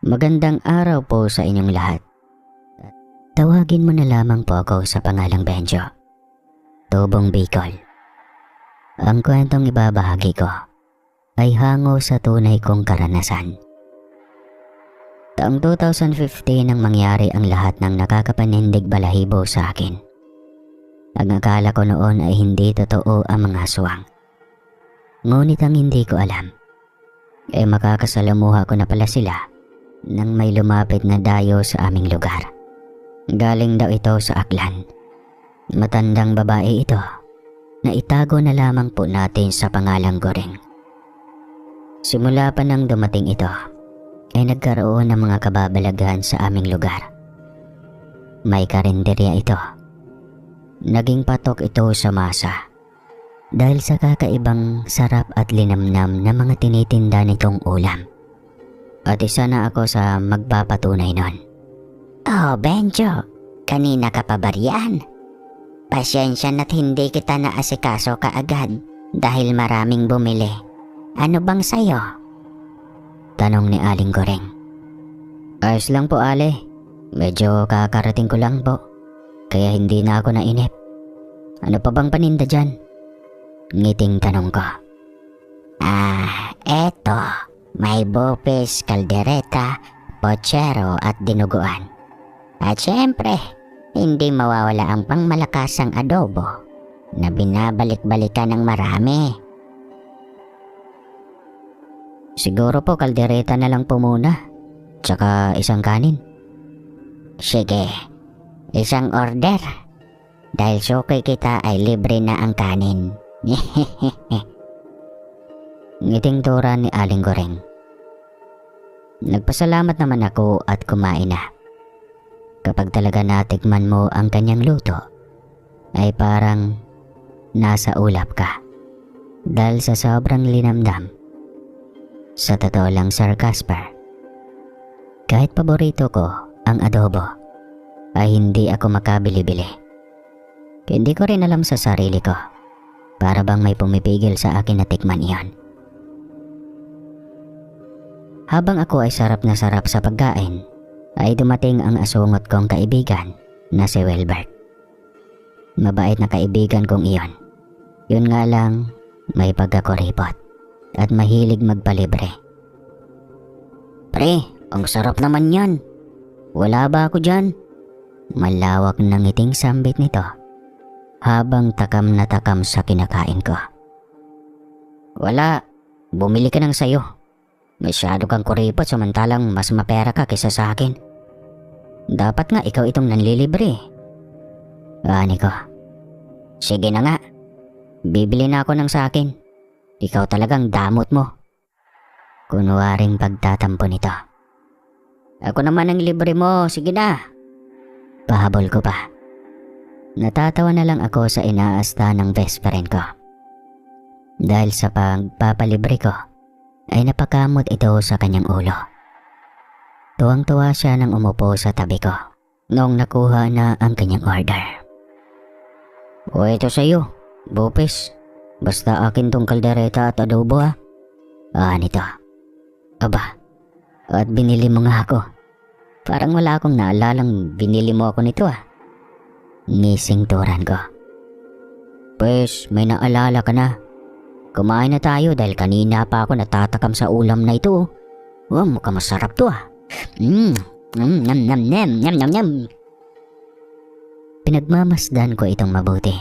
Magandang araw po sa inyong lahat. Tawagin mo na lamang po ako sa pangalang Benjo, Tubong Bicol. Ang kwentong ibabahagi ko ay hango sa tunay kong karanasan. Taong 2015 nang mangyari ang lahat ng nakakapanindig balahibo sa akin. Ang akala ko noon ay hindi totoo ang mga aswang. Ngunit ang hindi ko alam, makakasalamuha ko na pala sila nang may lumapit na dayo sa aming lugar. Galing daw ito sa Aklan. Matandang babae ito na itago na lamang po natin sa pangalang Goring. Simula pa nang dumating ito ay nagkaroon ng mga kababalaghan sa aming lugar. May karinderya ito. Naging patok ito sa masa dahil sa kakaibang sarap at linamnam na mga tinitinda nitong ulam. At isa na ako sa magpapatunay nun. Oh, Benjo, kanina ka pa ba riyan? Pasyensya na't hindi kita naasikaso kaagad dahil maraming bumili. Ano bang sayo? Tanong ni Aling Goring. Ayos lang po, Ale. Medyo kakarating ko lang po, kaya hindi na ako nainip. Ano pa bang paninda dyan? Ngiting tanong ko. Eto. May bopes, kaldereta, pochero at dinuguan. At syempre, hindi mawawala ang pangmalakasang adobo na binabalik-balikan ng marami. Siguro po kaldereta na lang po muna, tsaka isang kanin. Sige, isang order. Dahil suki kita ay libre na ang kanin. Ngiting tura ni Aling Goring. Nagpasalamat naman ako at kumain na. Kapag talaga natikman mo ang kanyang luto, ay parang nasa ulap ka. Dahil sa sobrang linamdam. Sa totoo lang, Sir Casper, kahit paborito ko ang adobo, ay hindi ako makabili-bili. Hindi ko rin alam sa sarili ko, para bang may pumipigil sa akin na tikman iyon. Habang ako ay sarap na sarap sa pagkain, ay dumating ang asungot kong kaibigan na si Wilbert. Mabait na kaibigan kong iyon. Yun nga lang, may pagkakuripot at mahilig magpalibre. Pre, ang sarap naman yan. Wala ba ako dyan? Malawak na ngiting sambit nito habang takam na takam sa kinakain ko. Wala, bumili ka ng sayo. Masyado kang kuripot samantalang mas mapera ka kaysa sa akin. Dapat nga ikaw itong nanlilibre. Ani ko. Sige na nga. Bibili na ako ng sa akin. Ikaw talagang damot mo. Kunwaring pagtatampo nito. Ako naman ang libre mo, sige na. Pahabol ko pa. Natatawa na lang ako sa inaasta ng best friend ko. Dahil sa pagpapalibre ko, ay napakamot ito sa kanyang ulo. Tuwang-tuwa siya nang umupo sa tabi ko noong nakuha na ang kanyang order. O ito sa'yo, bopes. Basta akin tong kaldereta at adobo ha. Nito. Aba, at binili mo nga ako. Parang wala akong naalalang binili mo ako nito ha. Ngising turan ko. Pues, may naalala ka na. Kumain na tayo dahil kanina pa ako natatakam sa ulam na ito. Mukhang masarap to ah. Nyam nyam nyam nyam nyam nyam. Pinagmamasdan ko itong mabuti.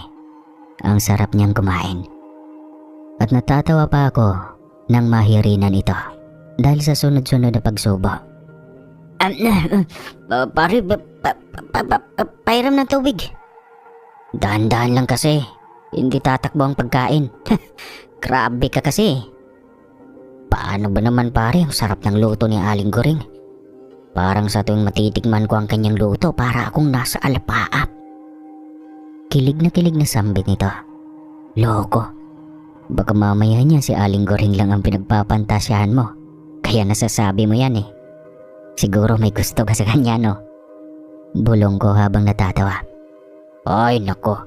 Ang sarap niyang kumain. At natatawa pa ako nang mahirinan ito dahil sa sunod-sunod na pagsubo. Pare, pairam ng tubig. Dahan-dahan lang kasi. Hindi tatakbo ang pagkain. Grabe ka kasi. Paano ba naman pare, ang sarap ng luto ni Aling Goring. Parang sa tuwing matitikman ko ang kanyang luto, para akong nasa alapaap. Kilig na sambit nito. Loko. Baka mamaya niya si Aling Goring lang ang pinagpapantasyahan mo. Kaya nasasabi mo yan eh. Siguro may gusto ka sa kanya no? Bulong ko habang natatawa. Ay nako.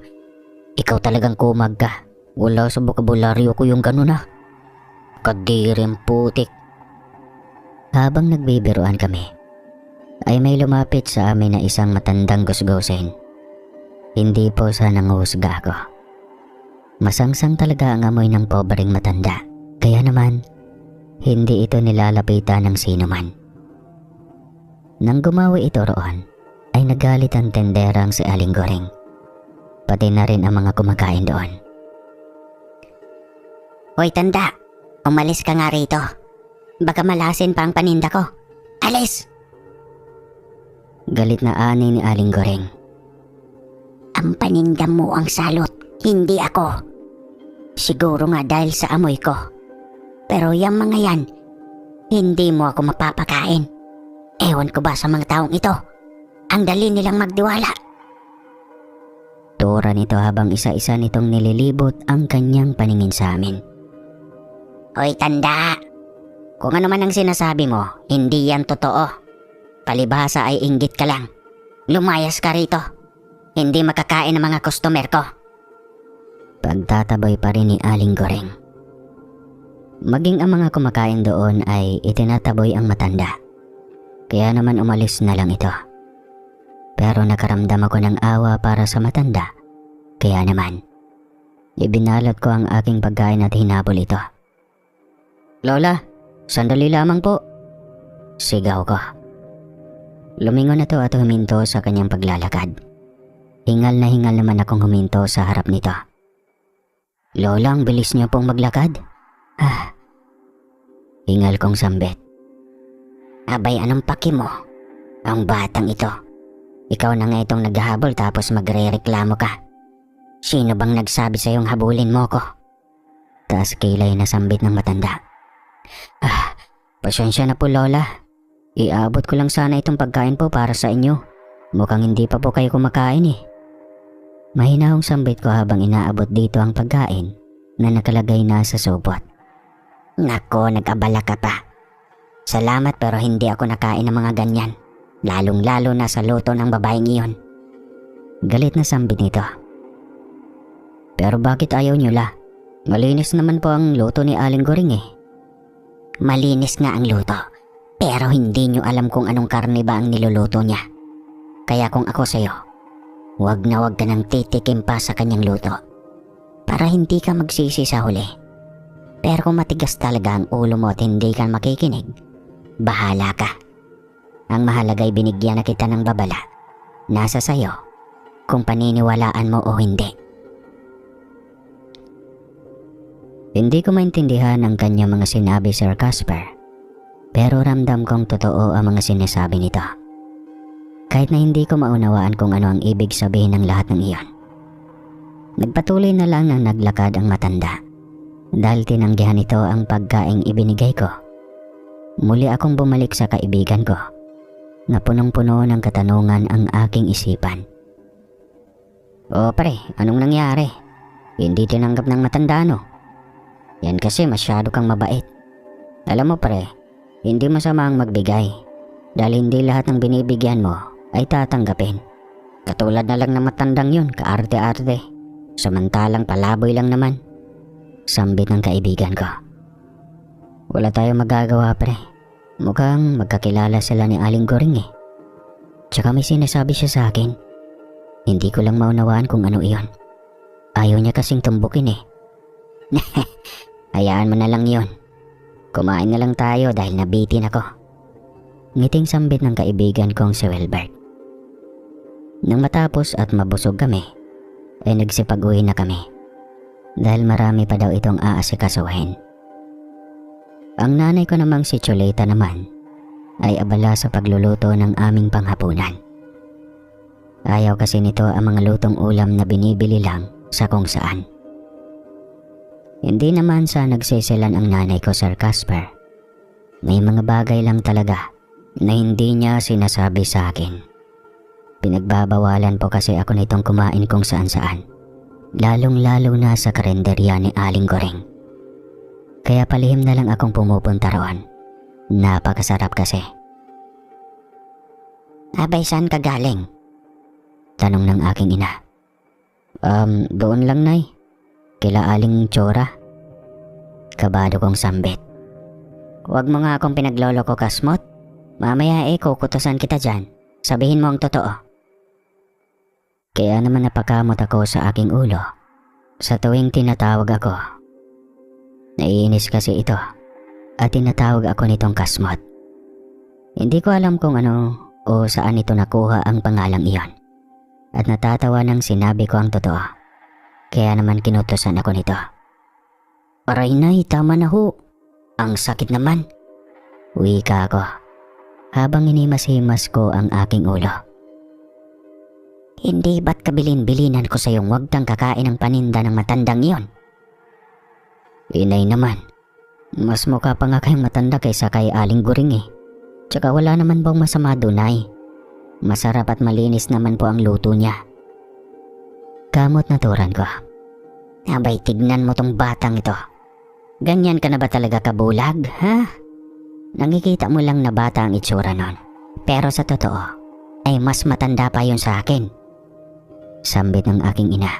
Ikaw talagang kumag ka. Wala sa bokabularyo ko yung ganun ah. Kadirim putik. Habang nagbibiruan kami, ay may lumapit sa amin na isang matandang gusgusin. Hindi po sa nanguhusga ako. Masangsang talaga ang amoy ng pobreng matanda. Kaya naman, hindi ito nilalapitan ng sino man. Nang gumawi ito roon, ay nagalit ang tenderang si Aling Goring. Pati na rin ang mga kumakain doon. Hoy tanda, umalis ka nga rito. Baka malasin pa ang paninda ko. Alis! Galit na ani ni Aling Goring. Ang paninda mo ang salot, hindi ako. Siguro nga dahil sa amoy ko. Pero yung mga yan, hindi mo ako mapapakain. Ewan ko ba sa mga taong ito? Ang dali nilang magdiwala. Tura nito habang isa-isa nitong nililibot ang kanyang paningin sa amin. Hoy tanda! Kung ano man ang sinasabi mo, hindi yan totoo. Palibhasa ay inggit ka lang. Lumayas ka rito. Hindi makakain ang mga customer ko. Pagtataboy pa rin ni Aling Goring. Maging ang mga kumakain doon ay itinataboy ang matanda. Kaya naman umalis na lang ito. Pero nakaramdam ako ng awa para sa matanda. Kaya naman, ibinalot ko ang aking pagkain at hinabol ito. Lola, sandali lamang po. Sigaw ko. Lumingon na to at huminto sa kanyang paglalakad. Hingal na hingal naman akong huminto sa harap nito. Lola, ang bilis niyo pong maglakad. Hingal kong sambit. Abay, anong paki mo? Ang batang ito. Ikaw na nga itong naghahabol tapos magre-reklamo ka. Sino bang nagsabi sa'yong habulin mo ko? Taas kilay na sambit ng matanda. Pasensya na po Lola. Iabot ko lang sana itong pagkain po para sa inyo. Mukhang hindi pa po kayo kumakain eh. Mahinahong sambit ko habang inaabot dito ang pagkain na nakalagay na sa sobot. Nako, nag-abala ka pa. Salamat pero hindi ako nakain ng mga ganyan. Lalong-lalo na sa luto ng babaeng iyon. Galit na sambit nito. Pero bakit ayaw nyo la? Malinis naman po ang luto ni Aling Goring eh. Malinis nga ang luto. Pero hindi nyo alam kung anong karne ba ang niluluto niya. Kaya kung ako sa'yo, wag na wag ka nang titikim pa sa kanyang luto. Para hindi ka magsisi sa huli. Pero kung matigas talaga ang ulo mo at hindi ka makikinig, bahala ka. Ang mahalaga'y binigyan na kita ng babala. Nasa sayo kung paniniwalaan mo o hindi. Hindi ko maintindihan ang kanyang mga sinabi, Sir Casper. Pero ramdam kong totoo ang mga sinasabi nito. Kahit na hindi ko maunawaan kung ano ang ibig sabihin ng lahat ng iyon. Nagpatuloy na lang ng naglakad ang matanda. Dahil tinanggihan ito ang pagkaing ibinigay ko. Muli akong bumalik sa kaibigan ko na punong-puno ng katanungan ang aking isipan. O pre, anong nangyari? Hindi tinanggap ng matanda no? Yan kasi masyado kang mabait. Alam mo pre, hindi masama ang magbigay. Dahil hindi lahat ng binibigyan mo ay tatanggapin. Katulad na lang ng matandang yun, kaarte-arte. Samantalang palaboy lang naman. Sambit ng kaibigan ko. Wala tayong magagawa pre. Mukhang magkakilala sila ni Aling Goring eh. Tsaka may sinasabi siya sa akin. Hindi ko lang maunawaan kung ano iyon. Ayaw niya kasing tumbukin eh. Hayaan mo na lang yun. Kumain na lang tayo dahil nabitin ako. Ngiting sambit ng kaibigan kong si Wilbert. Nang matapos at mabusog kami, ay nagsipag-uwi na kami. Dahil marami pa daw itong aasikasuhin. Ang nanay ko namang si Chuleta naman ay abala sa pagluluto ng aming panghapunan. Ayaw kasi nito ang mga lutong ulam na binibili lang sa kung saan. Hindi naman sa nagsisilan ang nanay ko, Sir Casper. May mga bagay lang talaga na hindi niya sinasabi sa akin. Pinagbabawalan po kasi ako nitong kumain kung saan-saan. Lalong-lalo na sa karenderya ni Aling Goring. Kaya palihim na lang akong pumupunta roon. Napakasarap kasi. Abay, saan ka galing? Tanong ng aking ina. Doon lang nay. Kila Aling Chora. Kabado kong sambit. Huwag mo nga akong pinagloloko, Kasmot. Mamaya kukutusan kita dyan. Sabihin mo ang totoo. Kaya naman napakamot ako sa aking ulo sa tuwing tinatawag ako. Naiinis kasi ito at tinatawag ako nitong Kasmot. Hindi ko alam kung ano o saan ito nakuha ang pangalang iyon. At natatawa nang sinabi ko ang totoo. Kaya naman kinutusan ako nito. Aray nay, tama na ho. Ang sakit naman. Wika ako habang inimas-himas ko ang aking ulo. Hindi ba't kabilin-bilinan ko sa'yong huwag kang kakain ng paninda ng matandang iyon? Inay naman. Mas mukha pa nga kayong matanda kaysa kay Aling Guring eh. Tsaka wala naman bang masama doon ay. Masarap at malinis naman po ang luto niya. Kamot na turan ko. Abay, tignan mo tong batang ito. Ganyan ka na ba talaga kabulag, ha? Nakikita mo lang na bata ang itsura nun. Pero sa totoo, ay mas matanda pa yun sa akin. Sambit ng aking ina.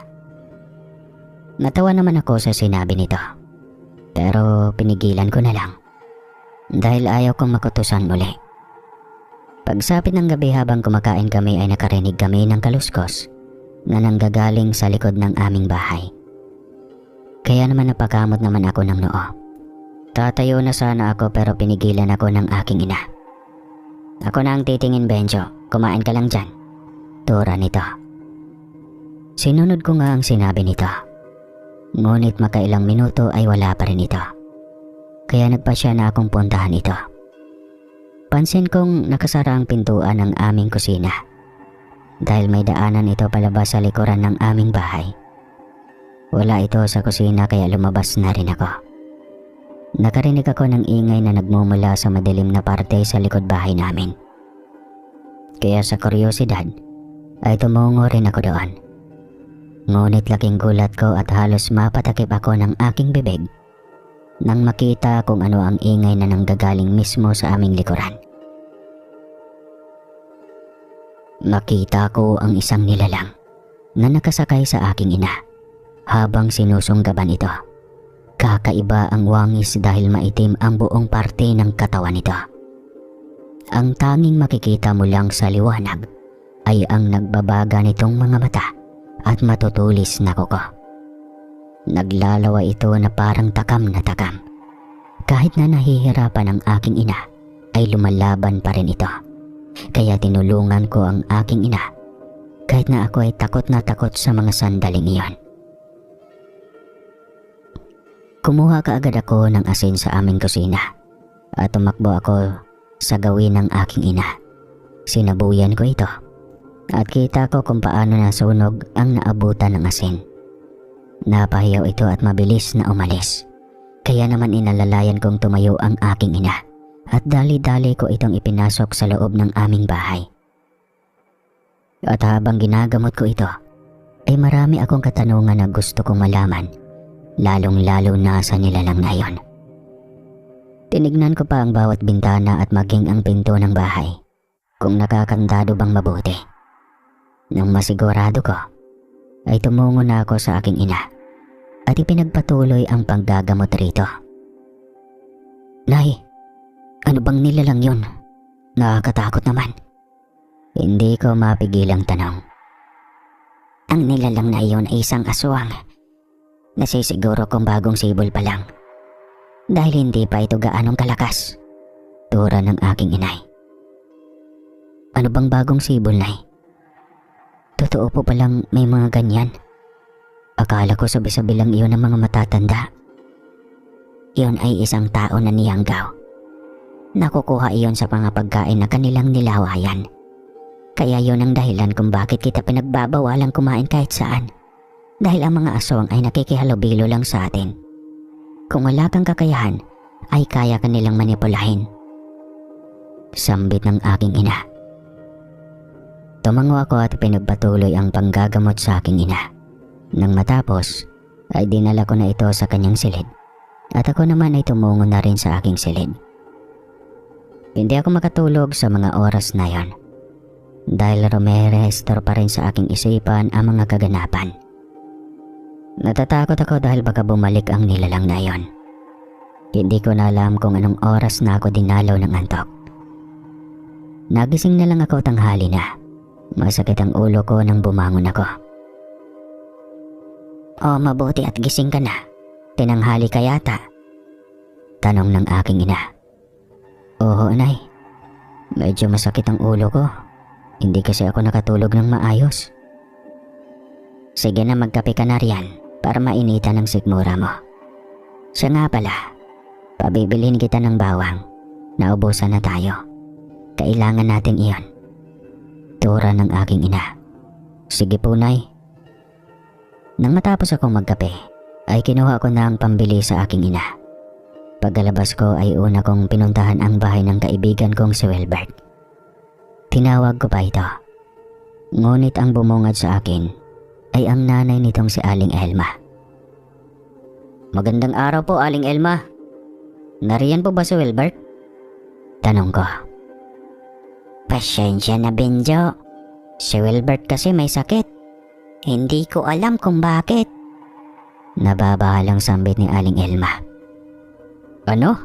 Natawa naman ako sa sinabi nito. Pero pinigilan ko na lang. Dahil ayaw kong makutusan muli. Pagsapit ng gabi habang kumakain kami ay nakarinig kami ng kaluskos na nanggagaling sa likod ng aming bahay. Kaya naman napakamot naman ako ng noo. Tatayo na sana ako pero pinigilan ako ng aking ina. Ako na ang titingin, Benjo. Kumain ka lang dyan. Tura nito. Sinunod ko nga ang sinabi nito. Ngunit makailang minuto ay wala pa rin ito. Kaya nagpasya na akong puntahan ito. Pansin kong nakasara ang pintuan ng aming kusina. Dahil may daanan ito palabas sa likuran ng aming bahay. Wala ito sa kusina kaya lumabas na rin ako. Nakarinig ako ng ingay na nagmumula sa madilim na parte sa likod bahay namin. Kaya sa kuryosidad ay tumungo rin ako doon. Ngunit laking gulat ko at halos mapatakip ako ng aking bibig nang makita kung ano ang ingay na nanggagaling mismo sa aming likuran. Nakita ko ang isang nilalang na nakasakay sa aking ina habang sinusunggaban ito. Kakaiba ang wangis dahil maitim ang buong parte ng katawan nito. Ang tanging makikita mo lang sa liwanag ay ang nagbabaga nitong mga mata at matutulis na kuko. Naglalawa ito na parang takam na takam. Kahit na nahihirapan ang aking ina ay lumalaban pa rin ito. Kaya tinulungan ko ang aking ina kahit na ako ay takot na takot sa mga sandaling iyon. Kumuha kaagad ako ng asin sa aming kusina at tumakbo ako sa gawin ng aking ina. Sinabuyan ko ito at kita ko kung paano nasunog ang naabutan ng asin. Napahiyaw ito at mabilis na umalis. Kaya naman inalalayan kong tumayo ang aking ina at dali-dali ko itong ipinasok sa loob ng aming bahay. At habang ginagamot ko ito, ay marami akong katanungan na gusto kong malaman, lalong-lalo na sa nilalang na iyon. Tinignan ko pa ang bawat bintana at maging ang pinto ng bahay, kung nakakandado bang mabuti. Nang masigurado ko, ay tumungo na ako sa aking ina at ipinagpatuloy ang paggagamot rito. Nay, ano bang nilalang yun? Nakakatakot naman. Hindi ko mapigilang tanong. Ang nilalang na iyon ay isang aswang. Nasisiguro kong bagong sibol pa lang. Dahil hindi pa ito gaanong kalakas. Tura ng aking inay. Ano bang bagong sibol, Nay? Totoo po palang may mga ganyan. Akala ko sabi-sabi lang iyon ng mga matatanda. Iyon ay isang tao na niyanggaw. Nakukuha iyon sa mga pagkain na kanilang nilawayan. Kaya yun ang dahilan kung bakit kita pinagbabawalang kumain kahit saan. Dahil ang mga aswang ay nakikihalubilo lang sa atin. Kung wala kang kakayahan, ay kaya ka nilang manipulahin. Sambit ng aking ina. Tumango ako at pinagpatuloy ang panggagamot sa aking ina. Nang matapos, ay dinala ko na ito sa kanyang silid. At ako naman ay tumungo na rin sa aking silid. Hindi ako makatulog sa mga oras na yon. Dahil rumerehistro pa rin sa aking isipan ang mga kaganapan. Natatakot ako dahil baka bumalik ang nilalang na iyon. Hindi ko na alam kung anong oras na ako dinalaw ng antok. Nagising na lang ako tanghali na. Masakit ang ulo ko nang bumangon ako. "Oh, mabuti at gising ka na. Tinanghali ka yata?" tanong ng aking ina. "Oo, Nay. Medyo masakit ang ulo ko. Hindi kasi ako nakatulog ng maayos." "Sige na, magkape ka na riyan para mainitan ang sikmura mo. Siya nga pala, pabibilhin kita ng bawang. Naubusan na tayo. Kailangan natin iyon." Tura ng aking ina. "Sige po, Nay." Nang matapos akong magkape, ay kinuha ko na ang pambili sa aking ina. Pagkalabas ko ay una kong pinuntahan ang bahay ng kaibigan kong si Wilbert. Tinawag ko pa ito. Ngunit ang bumungad sa akin ay ang nanay nitong si Aling Elma. "Magandang araw po, Aling Elma. Nariyan po ba si Wilbert?" tanong ko. "Pasensya na, Benjo. Si Wilbert kasi may sakit. Hindi ko alam kung bakit." Nababahalang sambit ni Aling Elma. "Ano?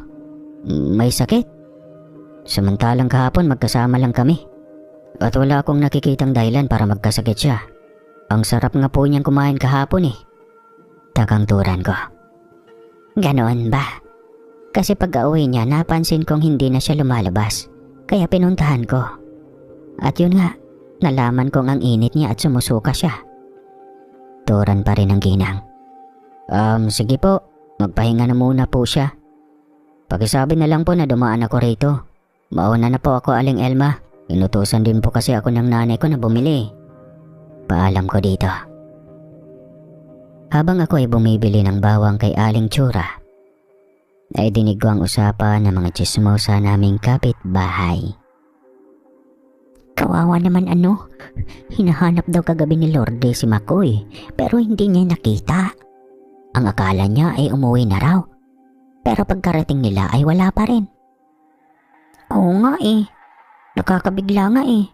May sakit? Samantalang kahapon magkasama lang kami. At wala akong nakikitang dahilan para magkasakit siya. Ang sarap nga po niyang kumain kahapon eh." Takang turan ko. "Ganoon ba? Kasi pag-uwi niya napansin kong hindi na siya lumalabas. Kaya pinuntahan ko. At yun nga, nalaman kong ang init niya at sumusuka siya." Turan pa rin ang ginang. Sige po, magpahinga na muna po siya. Pakisabi na lang po na dumaan ako rito. Mauna na po ako, Aling Elma. Inutusan din po kasi ako ng nanay ko na bumili. Paalam ko dito. Habang ako ay bumibili ng bawang kay Aling Tsura, ay dinig ko ang usapan ng mga tsismosa naming kapitbahay. "Kawawa naman ano. Hinahanap daw kagabi ni Lourdes si Makoy pero hindi niya nakita. Ang akala niya ay umuwi na raw. Pero pagkarating nila ay wala pa rin." "Oo nga eh. Nakakabigla nga eh.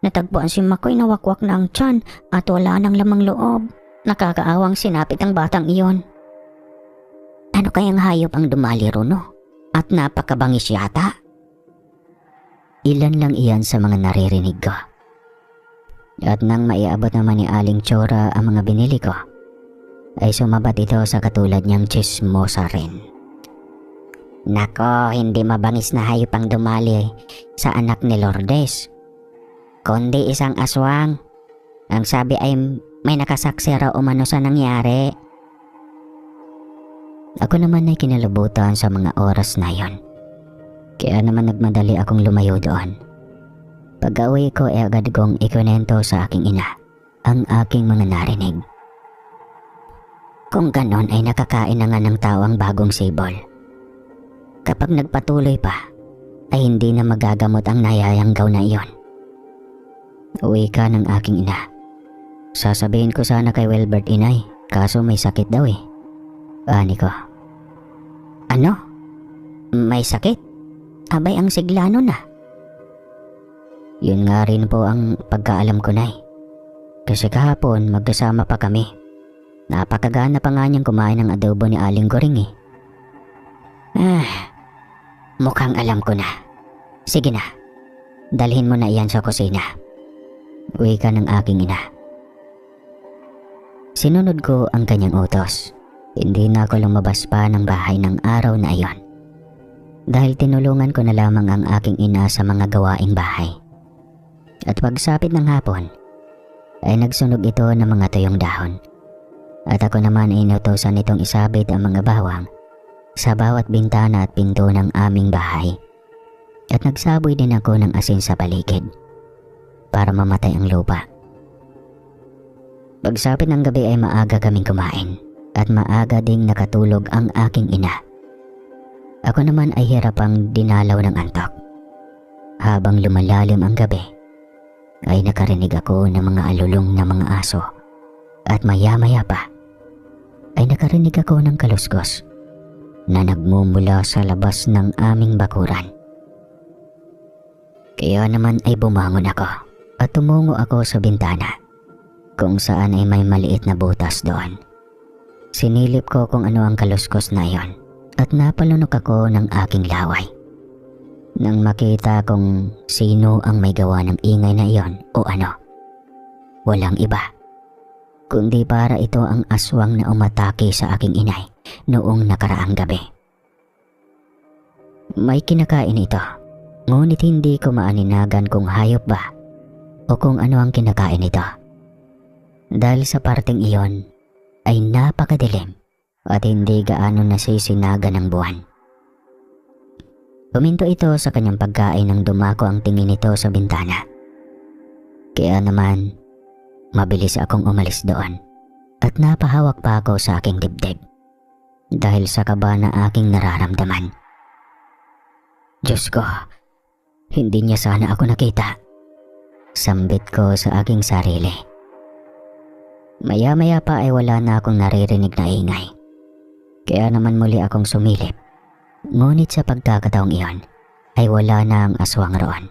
Natagpuan si Makoy na wakwak na ang tiyan at wala nang lamang loob. Nakakaawang sinapit ang batang iyon. Ano kayang hayop ang dumali no? At napakabangis yata." Ilan lang iyan sa mga naririnig ko. At nang maiabot naman ni Aling Tsura ang mga binili ko, ay sumabat ito sa katulad niyang tsismosa rin. "Nako, hindi mabangis na hayop ang dumali sa anak ni Lourdes, kundi isang aswang. Ang sabi ay may nakasaksi raw umano sa nangyari." Ako naman ay kinalabutan sa mga oras na yon. Kaya naman nagmadali akong lumayo doon. Pag-uwi ko ay agad kong ikunento sa aking ina ang aking mga narinig. Kung ganon ay nakakain na nga ng tao ang bagong sibol. Kapag nagpatuloy pa, ay hindi na magagamot ang nayayanggaw na iyon. Uwi ka ng aking ina. Sasabihin ko sana kay Wilbert, inay, kaso may sakit daw eh. Ani ko. "Ano? May sakit? Abay, ang sigla nun ah." Yun nga rin po ang pagkaalam ko, nay. Kasi kahapon magkasama pa kami. Napakagana pa nga niyang kumain ng adobo ni Aling Goring eh. Mukhang alam ko na. Sige na, dalhin mo na iyan sa kusina. Uwi ka ng aking ina. Sinunod ko ang kanyang utos. Hindi na ako lumabas pa ng bahay ng araw na iyon. Dahil tinulungan ko na lamang ang aking ina sa mga gawaing bahay. At pagsapit ng hapon, ay nagsunog ito ng mga tuyong dahon. At ako naman ay inutusan itong isabit ang mga bawang sa bawat bintana at pinto ng aming bahay. At nagsaboy din ako ng asin sa paligid para mamatay ang lupa. Pagsapit ng gabi ay maaga kaming kumain at maaga ding nakatulog ang aking ina. Ako naman ay hirapang dinalaw ng antok. Habang lumalalim ang gabi, ay nakarinig ako ng mga alulong na mga aso. At maya-maya pa, ay nakarinig ako ng kaluskos na nagmumula sa labas ng aming bakuran. Kaya naman ay bumangon ako at tumungo ako sa bintana kung saan ay may maliit na butas doon. Sinilip ko kung ano ang kaluskos na iyon at napalunok ako ng aking laway. Nang makita kung sino ang may gawa ng ingay na iyon o ano. Walang iba, kundi para ito ang aswang na umatake sa aking inay noong nakaraang gabi. May kinakain ito, ngunit hindi ko maaninagan kung hayop ba o kung ano ang kinakain ito. Dahil sa parteng iyon ay napakadilim at hindi gaano nasisinaga ng buwan. Huminto ito sa kanyang pagkain nang dumako ang tingin nito sa bintana. Kaya naman, mabilis akong umalis doon at napahawak pa ako sa aking dibdib dahil sa kaba na aking nararamdaman. Diyos ko, hindi niya sana ako nakita. Sambit ko sa aking sarili. Maya-maya pa ay wala na akong naririnig na ingay. Kaya naman muli akong sumilip. Ngunit sa pagkakataong iyon ay wala na ang aswang roon.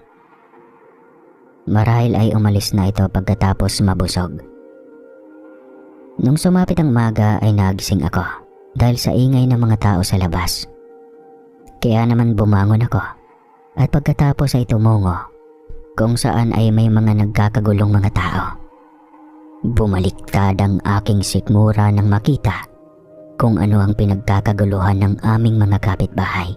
Marahil ay umalis na ito pagkatapos mabusog. Nung sumapit ang umaga ay nagising ako dahil sa ingay ng mga tao sa labas. Kaya naman bumangon ako at pagkatapos ay tumungo kung saan ay may mga nagkakagulong mga tao. Bumaliktad ang aking sikmura nang makita kung ano ang pinagkakaguluhan ng aming mga kapitbahay.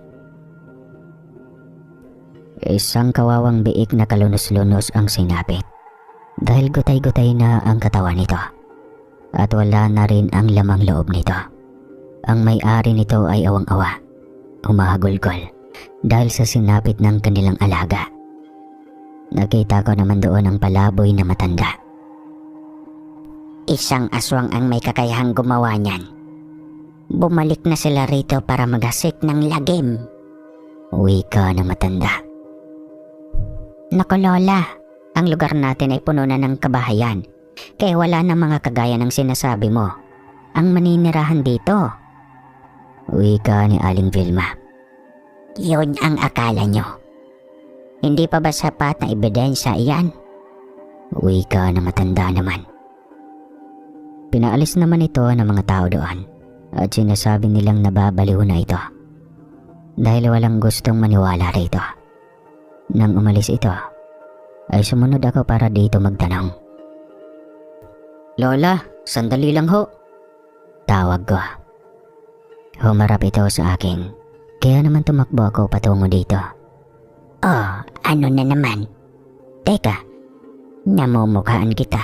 Isang kawawang biik na kalunos-lunos ang sinapit dahil gutay-gutay na ang katawan nito at wala na rin ang lamang loob nito. Ang may-ari nito ay awang-awa, humahagulgol dahil sa sinapit ng kanilang alaga. Nakita ko naman doon ang palaboy na matanda. Isang aswang ang may kakayahang gumawa niyan. Bumalik na sila rito para maghasik ng lagim. Wika ng matanda. Naku Lola, ang lugar natin ay puno na ng kabahayan. Kaya wala na mga kagaya ng sinasabi mo. Ang maninirahan dito. Wika ni Aling Vilma. Yun ang akala nyo. Hindi pa ba sapat na ebidensya iyan? Wika ng matanda naman. Pinaalis naman ito ng mga tao doon. At sinasabi nilang nababaliw na ito dahil walang gustong maniwala rito. Nang umalis ito, ay sumunod ako para dito magtanong. Lola, sandali lang ho. Tawag ko. Humarap ito sa akin, kaya naman tumakbo ako patungo dito. Oh, ano na naman? Teka, namumukhaan kita.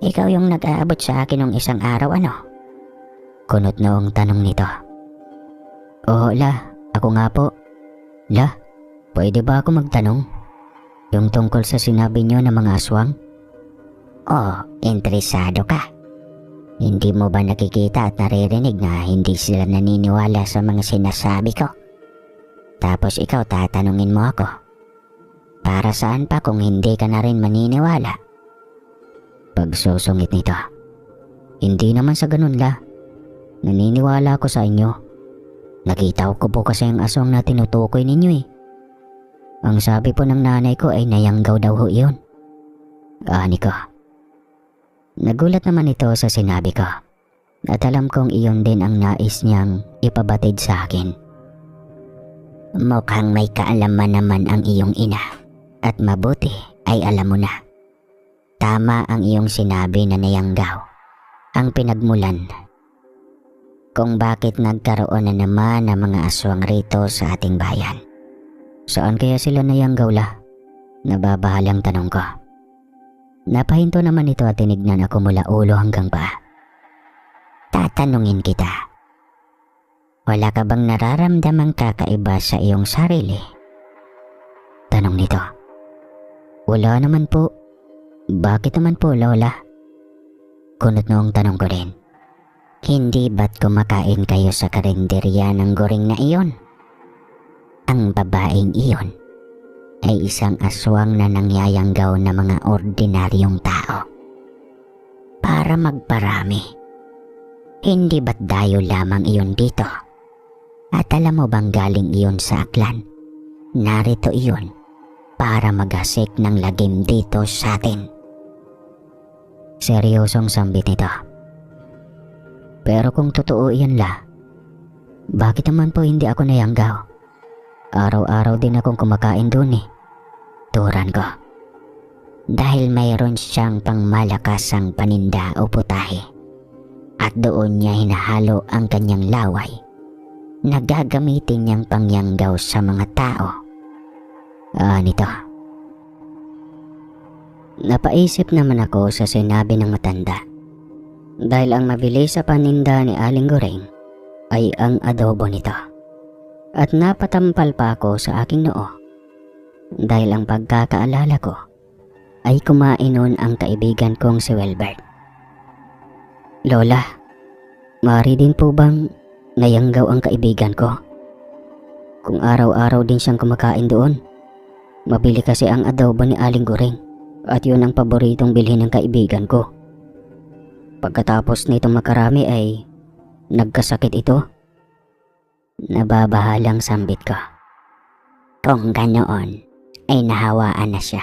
Ikaw yung nag-aabot sa akin ng isang araw ano? Kunot noong tanong nito. Oo la, ako nga po. La, pwede ba ako magtanong? Yung tungkol sa sinabi niyo ng mga aswang? Oh, interesado ka. Hindi mo ba nakikita at naririnig na hindi sila naniniwala sa mga sinasabi ko? Tapos ikaw tatanungin mo ako. Para saan pa kung hindi ka na rin maniniwala? Pagsusungit nito. Hindi naman sa ganun la. Naniniwala ako sa inyo. Nakita ko po kasi ang aswang na tinutukoy ninyo eh. Ang sabi po ng nanay ko ay nayanggaw daw ho iyon. Ani ko. Nagulat naman ito sa sinabi ko. At alam kong iyon din ang nais niyang ipabatid sa akin. Mukhang may kaalaman naman ang iyong ina. At mabuti ay alam mo na. Tama ang iyong sinabi na nayanggaw. Ang pinagmulan kung bakit nagkaroon na naman ng mga aswang rito sa ating bayan. Saan kaya sila nayanggaw la? Nababahalang tanong ko. Napahinto naman ito at tinignan ako mula ulo hanggang paa. Tatanungin kita. Wala ka bang nararamdamang kakaiba sa iyong sarili? Tanong nito. Wala naman po. Bakit naman po, Lola? Kunot noong tanong ko rin. Hindi ba't kumakain kayo sa karinderya ng goring na iyon? Ang babaeng iyon ay isang aswang na nangyayanggaw na mga ordinaryong tao. Para magparami. Hindi ba't dayo lamang iyon dito? At alam mo bang galing iyon sa Aklan? Narito iyon para maghasik ng lagim dito sa atin. Seryosong sambit nito. Pero kung totoo iyan la, Bakit naman po hindi ako nayanggaw? Araw-araw din akong kumakain doon eh. Turan ko. Dahil mayroon siyang pangmalakasang paninda o putahe. At doon niya hinahalo ang kanyang laway na gagamitin niyang pangyanggaw sa mga tao. Nito. Napaisip naman ako sa sinabi ng matanda. Dahil ang mabilis sa paninda ni Aling Goreng ay ang adobo nito. At napatampal pa ako sa aking noo. Dahil ang pagkakaalala ko ay kumain noon ang kaibigan kong si Welbert. Lola, maaari din po bang nayanggaw ang kaibigan ko? Kung araw-araw din siyang kumakain doon. Mabili kasi ang adobo ni Aling Goreng at yun ang paboritong bilhin ng kaibigan ko. Pagkatapos nitong makarami ay nagkasakit ito. Nababahalang sambit ko. Kung ganoon ay nahawaan na siya.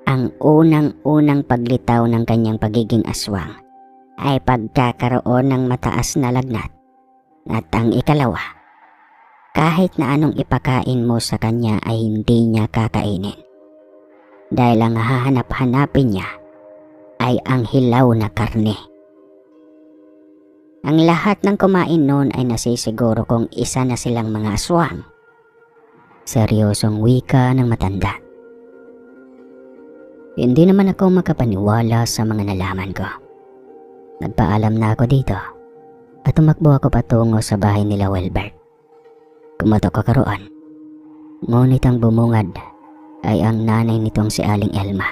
Ang unang-unang paglitaw ng kanyang pagiging aswang ay pagkakaroon ng mataas na lagnat. At ang ikalawa, kahit na anong ipakain mo sa kanya ay hindi niya kakainin. Dahil ang hahanap-hanapin niya ay ang hilaw na karne. Ang lahat ng kumain noon ay nasisiguro kung isa na silang mga aswang. Seryosong wika ng matanda. Hindi naman ako makapaniwala sa mga nalaman ko. Nagpaalam na ako dito at tumakbo ako patungo sa bahay nila Welbert. Kumatok ako roon. Ngunit ang bumungad ay ang nanay nitong si Aling Elma.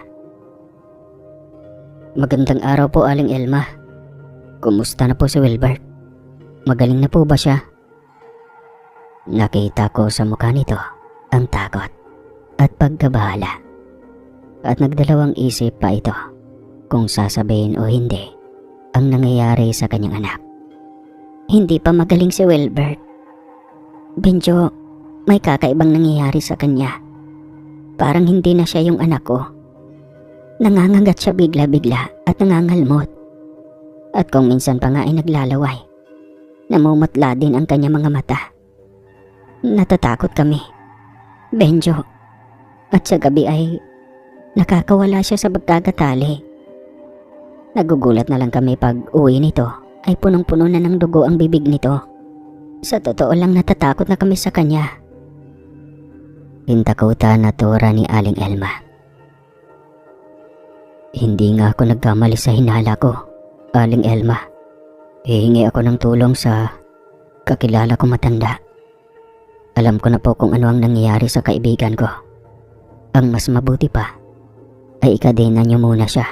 Magandang araw po, Aling Elma. Kumusta na po si Welbert? Magaling na po ba siya? Nakita ko sa mukha nito ang takot at pagkabahala. At nagdalawang isip pa ito kung sasabihin o hindi ang nangyayari sa kanyang anak. Hindi pa magaling si Welbert. Benjo, may kakaibang nangyayari sa kanya. Parang hindi na siya yung anak ko. Nangangagat siya bigla-bigla at nangangalmot. At kung minsan pa nga ay naglalaway, namumutla din ang kanyang mga mata. Natatakot kami, Benjo. At sa gabi ay nakakawala siya sa pagkagatali. Nagugulat na lang kami pag uwi nito ay punong-puno na ng dugo ang bibig nito. Sa totoo lang natatakot na kami sa kanya. Hintakutan na tura ni Aling Elma. Hindi nga ako nagkamali sa hinala ko, Aling Elma. Hihingi ako ng tulong sa kakilala kong matanda. Alam ko na po kung ano ang nangyayari sa kaibigan ko. Ang mas mabuti pa ay ikadenan niyo muna siya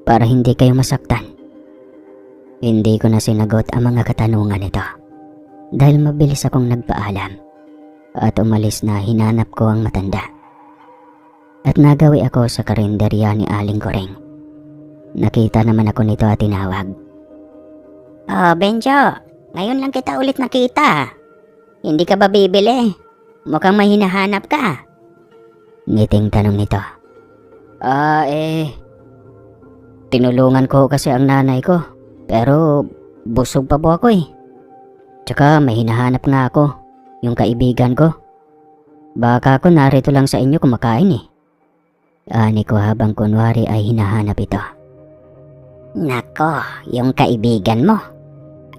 para hindi kayo masaktan. Hindi ko na sinagot ang mga katanungan nito dahil mabilis akong nagpaalam at umalis na hinanap ko ang matanda. At nagawi ako sa karinderya ni Aling Goreng. Nakita naman ako nito at tinawag. Benjo, ngayon lang kita ulit nakita. Hindi ka ba bibili? Mukhang may hinahanap ka. Ngiting tanong nito. Tinulungan ko kasi ang nanay ko, pero busog pa po ako eh. Tsaka may hinahanap nga ako, yung kaibigan ko. Baka ako narito lang sa inyo kumakain eh. Ani ko habang kunwari ay hinahanap ito. Nako, yung kaibigan mo.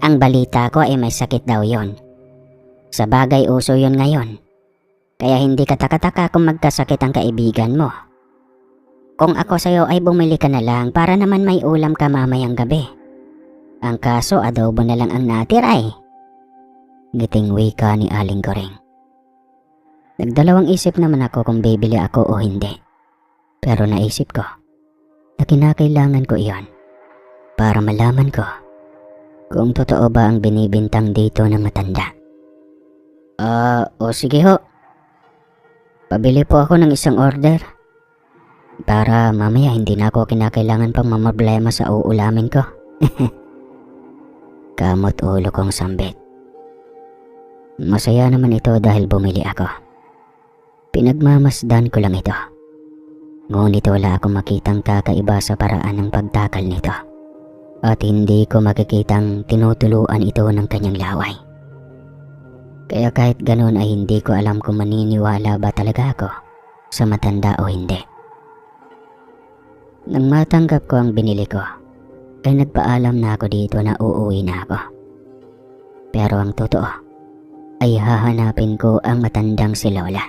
Ang balita ko ay may sakit daw yon. Sa bagay uso yon ngayon. Kaya hindi katakataka kung magkasakit ang kaibigan mo. Kung ako sa'yo ay bumili ka na lang para naman may ulam ka mamayang gabi. Ang kaso adobo na lang ang natira eh. Ngiting wika ni Aling Goreng. Nagdalawang isip naman ako kung bibili ako o hindi. Pero naisip ko na kinakailangan ko iyon para malaman ko kung totoo ba ang binibintang dito ng matanda. O sige ho. Pabili po ako ng isang order. Para mamaya hindi na ako kinakailangan pang mamroblema sa uulamin ko. Kamot ulo kong sambit. Masaya naman ito dahil bumili ako. Pinagmamasdan ko lang ito. Ngunit wala akong makitang kakaiba sa paraan ng pagtakal nito. At hindi ko makikitang tinutuluan ito ng kanyang laway. Kaya kahit ganun ay hindi ko alam kung maniniwala ba talaga ako sa matanda o hindi. Nang matanggap ko ang binili ko, ay nagpaalam na ako dito na uuwi na ako. Pero ang totoo ay hahanapin ko ang matandang si Lola.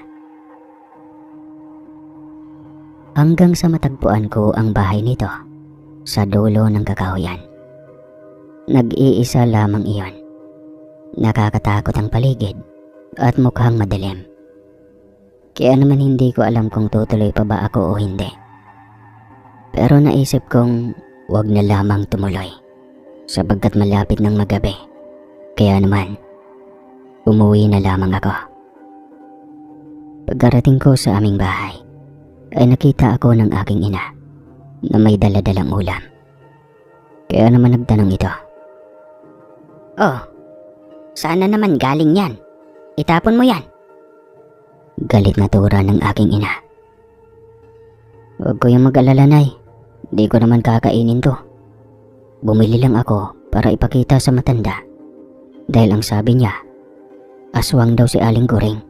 Hanggang sa matagpuan ko ang bahay nito sa dulo ng kakahuyan. Nag-iisa lamang iyon. Nakakatakot ang paligid at mukhang madilim. Kaya naman hindi ko alam kung tutuloy pa ba ako o hindi. Pero naisip kong wag na lamang tumuloy sapagkat malapit ng magabi. Kaya naman, umuwi na lamang ako. Pagkarating ko sa aming bahay, ay nakita ako ng aking ina na may daladalang ulam. Kaya naman nagtanong ito. "Oh, saan na naman galing yan? Itapon mo yan." Galit na tura ng aking ina. "Huwag ko yung mag-alala, Nay. Di ko naman kakainin to. Bumili lang ako para ipakita sa matanda. Dahil ang sabi niya, aswang daw si Aling Kuring.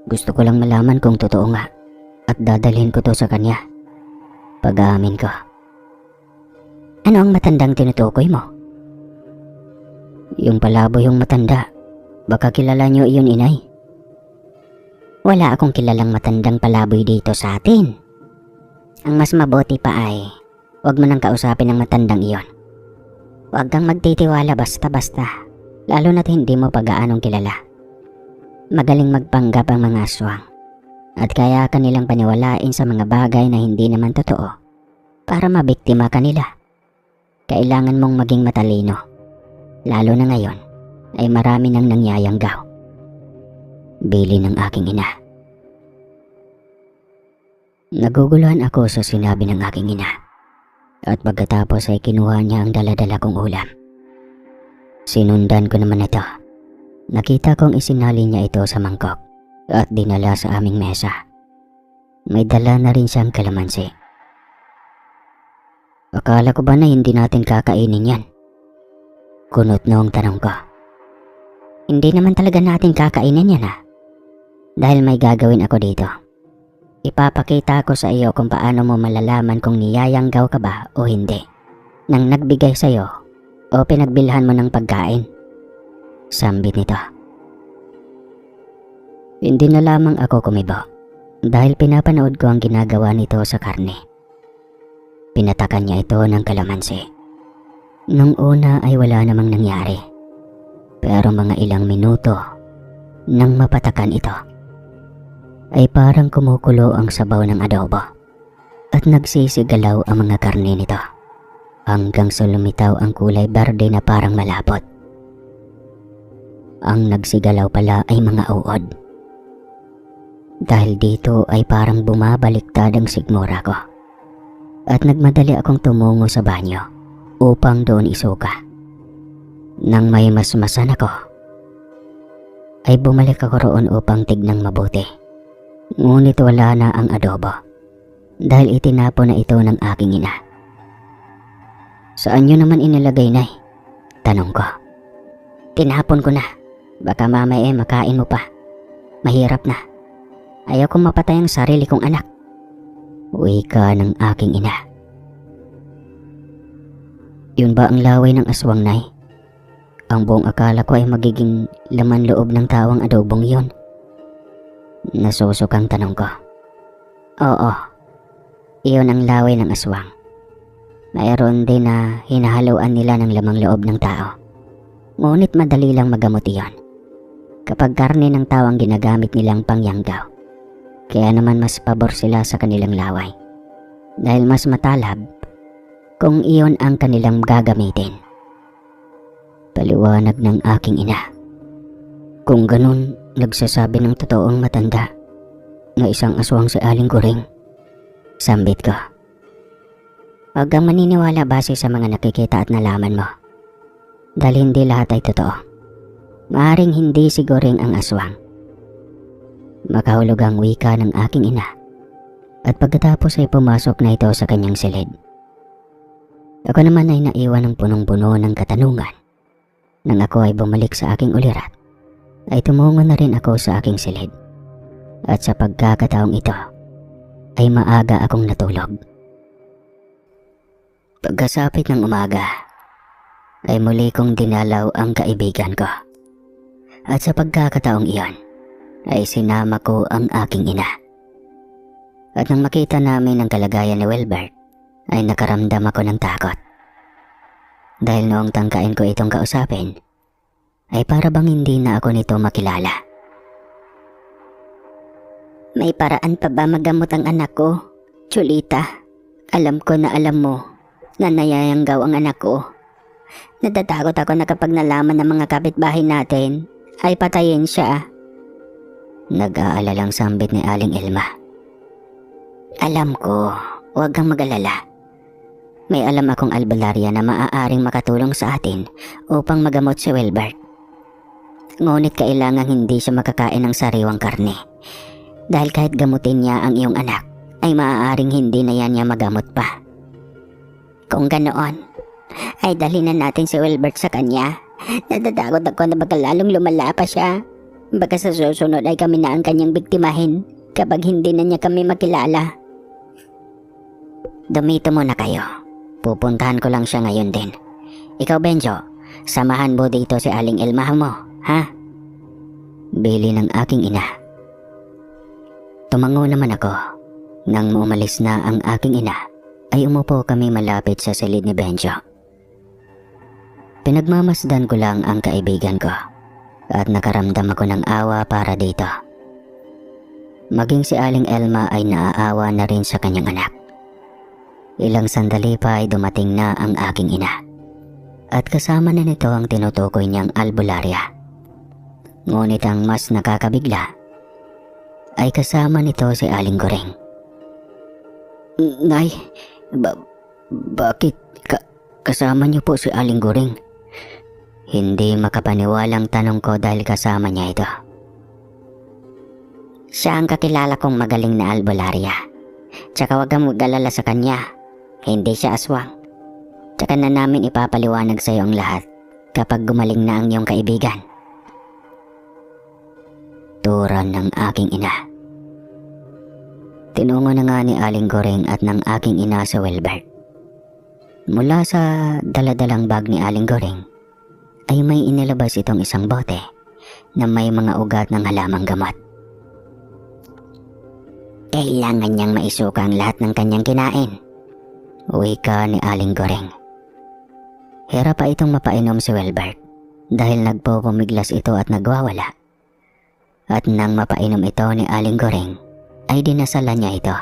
Gusto ko lang malaman kung totoo nga at dadalhin ko to sa kanya." Pag-aamin ko. "Ano ang matandang tinutukoy mo?" "Yung palaboy yung matanda. Baka kilala niyo iyon, Inay." "Wala akong kilalang matandang palaboy dito sa atin. Ang mas mabuti pa ay huwag mo nang kausapin ang matandang iyon. Huwag kang magtitiwala basta-basta, lalo na't hindi mo pag-aanong kilala. Magaling magpanggap ang mga aswang at kaya kanilang paniwalain sa mga bagay na hindi naman totoo para mabiktima kanila. Kailangan mong maging matalino, lalo na ngayon ay marami nang nangyayanggaw." Bili ng aking ina. Naguguluhan ako sa sinabi ng aking ina at pagkatapos ay kinuha niya ang daladala kong ulam. Sinundan ko naman ito. Nakita kong isinali niya ito sa mangkok at dinala sa aming mesa. May dala na rin siyang kalamansi. "Akala ko ba na hindi natin kakainin yan?" Kunot noong tanong ko. "Hindi naman talaga natin kakainin yan dahil may gagawin ako dito. Ipapakita ko sa iyo kung paano mo malalaman kung niyayanggaw ka ba o hindi nang nagbigay sa iyo o pinagbilhan mo ng pagkain." Sambit nito. Hindi na lamang ako kumibo dahil pinapanood ko ang ginagawa nito sa karne. Pinatakan niya ito ng kalamansi. Nung una ay wala namang nangyari. Pero mga ilang minuto nang mapatakan ito, ay parang kumukulo ang sabaw ng adobo at nagsisigalaw ang mga karne nito hanggang sa lumitaw ang kulay berde na parang malapot. Ang nagsigalaw pala ay mga uod. Dahil dito ay parang bumabaliktad ang sigmura ko at nagmadali akong tumungo sa banyo upang doon isuka. Nang may masmasan ako, ay bumalik ako roon upang tignang mabuti. Ngunit wala na ang adobo dahil itinapon na ito ng aking ina. "Saan nyo naman inilagay, Nay?" tanong ko. "Tinapon ko na. Baka mamaya makain mo pa. Mahirap na. Ayaw kong mapatay ang sarili kong anak." Wika ng aking ina. "Yun ba ang laway ng aswang, Nay? Ang buong akala ko ay magiging laman loob ng tawang adobong yon." Nasusukang tanong ko. "Oo, iyon ang laway ng aswang. Mayroon din na hinahaluan nila ng lamang loob ng tao. Ngunit madali lang magamot iyon kapag karne ng tao ang ginagamit nilang pangyanggaw. Kaya naman mas pabor sila sa kanilang laway dahil mas matalab kung iyon ang kanilang gagamitin." Paliwanag ng aking ina. Kung ganun, nagsasabi ng totoong matanda na isang aswang si Aling Kuring. Sambit ko. Huwag kang maniniwala base sa mga nakikita at nalaman mo. Dahil hindi lahat ay totoo. Maaring hindi si Goring ang aswang. Makahulog ang wika ng aking ina. At pagkatapos ay pumasok na ito sa kanyang silid. Ako naman ay naiwan ng punong-puno ng katanungan nang ako ay bumalik sa aking ulirat ay tumungo na rin ako sa aking silid. At sa pagkakataong ito ay maaga akong natulog. Pagkasapit ng umaga ay muli kong dinalaw ang kaibigan ko. At sa pagkakataong iyon ay sinama ko ang aking ina. At nang makita namin ang kalagayan ni Wilbert ay nakaramdam ako ng takot. Dahil noong tangkain ko itong kausapin ay para bang hindi na ako nito makilala. May paraan pa ba magamot ang anak ko, Chulita? Alam ko na alam mo na nayayanggaw ang anak ko. Natatakot ako na kapag nalaman ng mga kapitbahay natin ay patayin siya. Nag-aalalang sambit ni Aling Elma. Alam ko, huwag kang mag-alala. May alam akong albularya na maaaring makatulong sa atin upang magamot si Wilbert. Ngunit kailangang hindi siya makakain ng sariwang karne. Dahil kahit gamutin niya ang iyong anak, ay maaaring hindi na yan niya magamot pa. Kung ganoon, ay dalhin na natin si Wilbert sa kanya. Natatakot ako na baka lalong lumala pa siya. Baka sa susunod ay kami na ang kanyang biktimahin kapag hindi na niya kami makilala. Dumito muna kayo. Pupuntahan ko lang siya ngayon din. Ikaw, Benjo, samahan mo dito si Aling Elma mo, ha? Bili ng aking ina. Tumango naman ako. Nang umalis na ang aking ina, ay umupo kami malapit sa silid ni Benjo. Pinagmamasdan ko lang ang kaibigan ko at nakaramdam ako ng awa para dito. Maging si Aling Elma ay naaawa na rin sa kanyang anak. Ilang sandali pa ay dumating na ang aking ina at kasama na nito ang tinutukoy niyang albularya. Ngunit ang mas nakakabigla ay kasama nito si Aling Goring. Nay, bakit kasama niyo po si Aling Goring? Hindi makapaniwalang tanong ko dahil kasama niya ito. Siya ang kakilala kong magaling na albularya. Tsaka wag kang mag-alala sa kanya. Hindi siya aswang. Tsaka na namin ipapaliwanag sa iyo ang lahat kapag gumaling na ang iyong kaibigan. Turan ng aking ina. Tinungo na nga ni Aling Goring at ng aking ina si Wilbert. Mula sa daladalang bag ni Aling Goring ay may inilabas itong isang bote na may mga ugat ng halamang gamot. Kailangan niyang maisuka ang lahat ng kanyang kinain, wika ni Aling Goring. Hirap pa itong mapainom si Wilbert dahil nagpupumiglas ito at nagwawala. At nang mapainom ito ni Aling Goring ay dinasalan niya ito.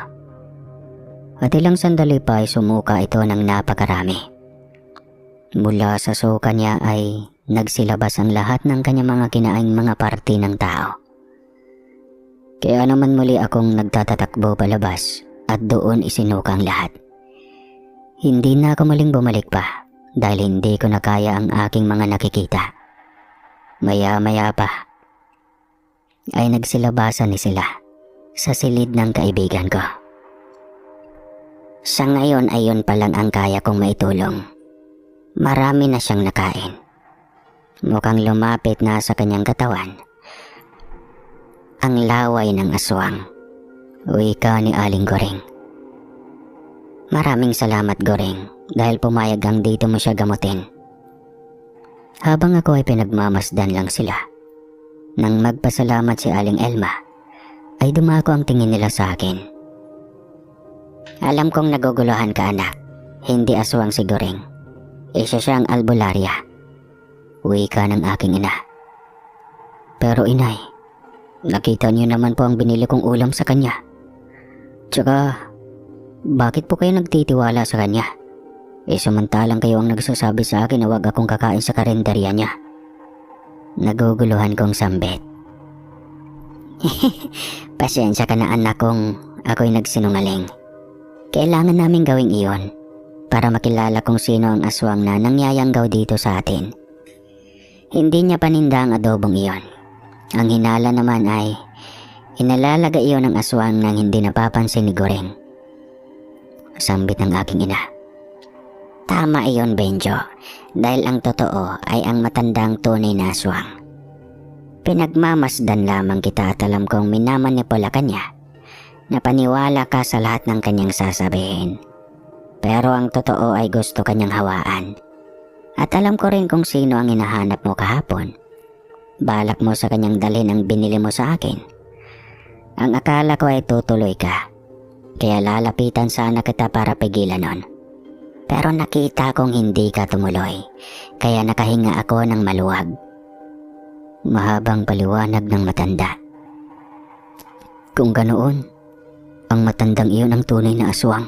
At ilang sandali pa ay sumuka ito ng napakarami. Mula sa suka niya ay nagsilabas ang lahat ng kanyang mga kinaing mga parte ng tao. Kaya naman muli akong nagtatatakbo palabas at doon isinuka ang lahat. Hindi na ako muling bumalik pa dahil hindi ko na kaya ang aking mga nakikita. Maya-maya pa ay nagsilabasan ni sila sa silid ng kaibigan ko. Sa ngayon ay yun pa lang ang kaya kong maitulong. Marami na siyang nakain. Mukhang lumapit na sa kanyang katawan ang laway ng aswang, wika ni Aling Goring. Maraming salamat, Goring, dahil pumayag kang dito mo siya gamutin. Habang ako ay pinagmamasdan lang sila, nang magpasalamat si Aling Elma, ay dumako ang tingin nila sa akin. Alam kong naguguluhan ka, anak. Hindi aswang si Goring. Isa siyang albularya, wika ng aking ina. Pero inay, nakita niyo naman po ang binili kong ulam sa kanya. Tsaka, bakit po kayo nagtitiwala sa kanya? Samantalang kayo ang nagsasabi sa akin na wag akong kakain sa karinderya niya. Naguguluhan kong sambit. Pasensya ka na, anak, kung ako'y nagsinungaling. Kailangan namin gawing iyon para makilala kung sino ang aswang na nangyayanggaw dito sa atin. Hindi niya paninda ang adobong iyon. Ang hinala naman ay inalalaga iyon ng aswang nang hindi napapansin ni Goring. Sambit ng aking ina. Tama iyon, Benjo, dahil ang totoo ay ang matandang tunay na aswang. Pinagmamasdan lamang kita at alam kong minamanipula ka niya. Napaniwala ka sa lahat ng kanyang sasabihin. Pero ang totoo ay gusto kanyang hawaan. At alam ko rin kung sino ang hinahanap mo kahapon. Balak mo sa kanyang dalhin ang binili mo sa akin. Ang akala ko ay tutuloy ka. Kaya lalapitan sana kita para pigilan nun. Pero nakita kong hindi ka tumuloy. Kaya nakahinga ako ng maluwag. Mahabang paliwanag ng matanda. Kung ganoon, ang matandang iyon ang tunay na aswang.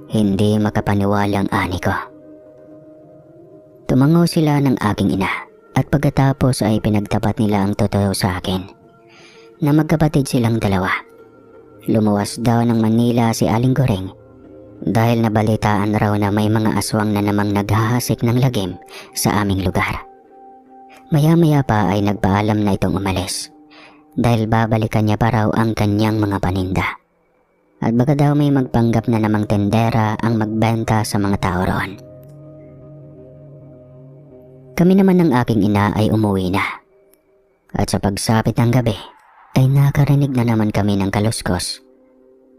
Hindi makapaniwalang ani ko. Tumango sila ng aking ina at pagkatapos ay pinagtapat nila ang totoo sa akin na magkapatid silang dalawa. Lumuwas daw ng Manila si Aling Goreng dahil nabalitaan raw na may mga aswang na namang naghahasik ng lagim sa aming lugar. Maya-maya pa ay nagpaalam na itong umalis dahil babalikan niya pa raw ang kanyang mga paninda. At baka daw may magpanggap na namang tendera ang magbenta sa mga tao roon. Kami naman ng aking ina ay umuwi na. At sa pagsapit ng gabi ay nakarinig na naman kami ng kaluskos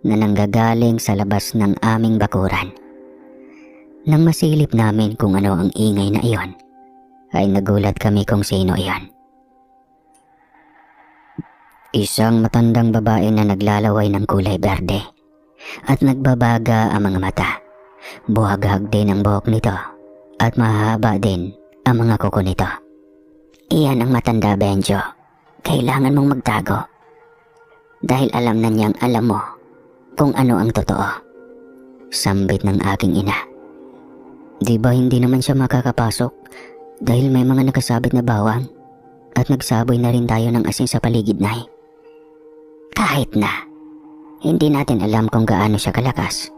na nanggagaling sa labas ng aming bakuran. Nang masilip namin kung ano ang ingay na iyon, ay nagulat kami kung sino iyon. Isang matandang babae na naglalaway ng kulay berde at nagbabaga ang mga mata. Buhagag din ang buhok nito at mahaba din ang mga kuko nito. Iyan ang matanda, Benjo. Kailangan mong magtago dahil alam na niyang alam mo kung ano ang totoo. Sambit ng aking ina. Di ba hindi naman siya makakapasok dahil may mga nakasabit na bawang at nagsaboy na rin tayo ng asin sa paligid, Nay. Kahit na, hindi natin alam kung gaano siya kalakas.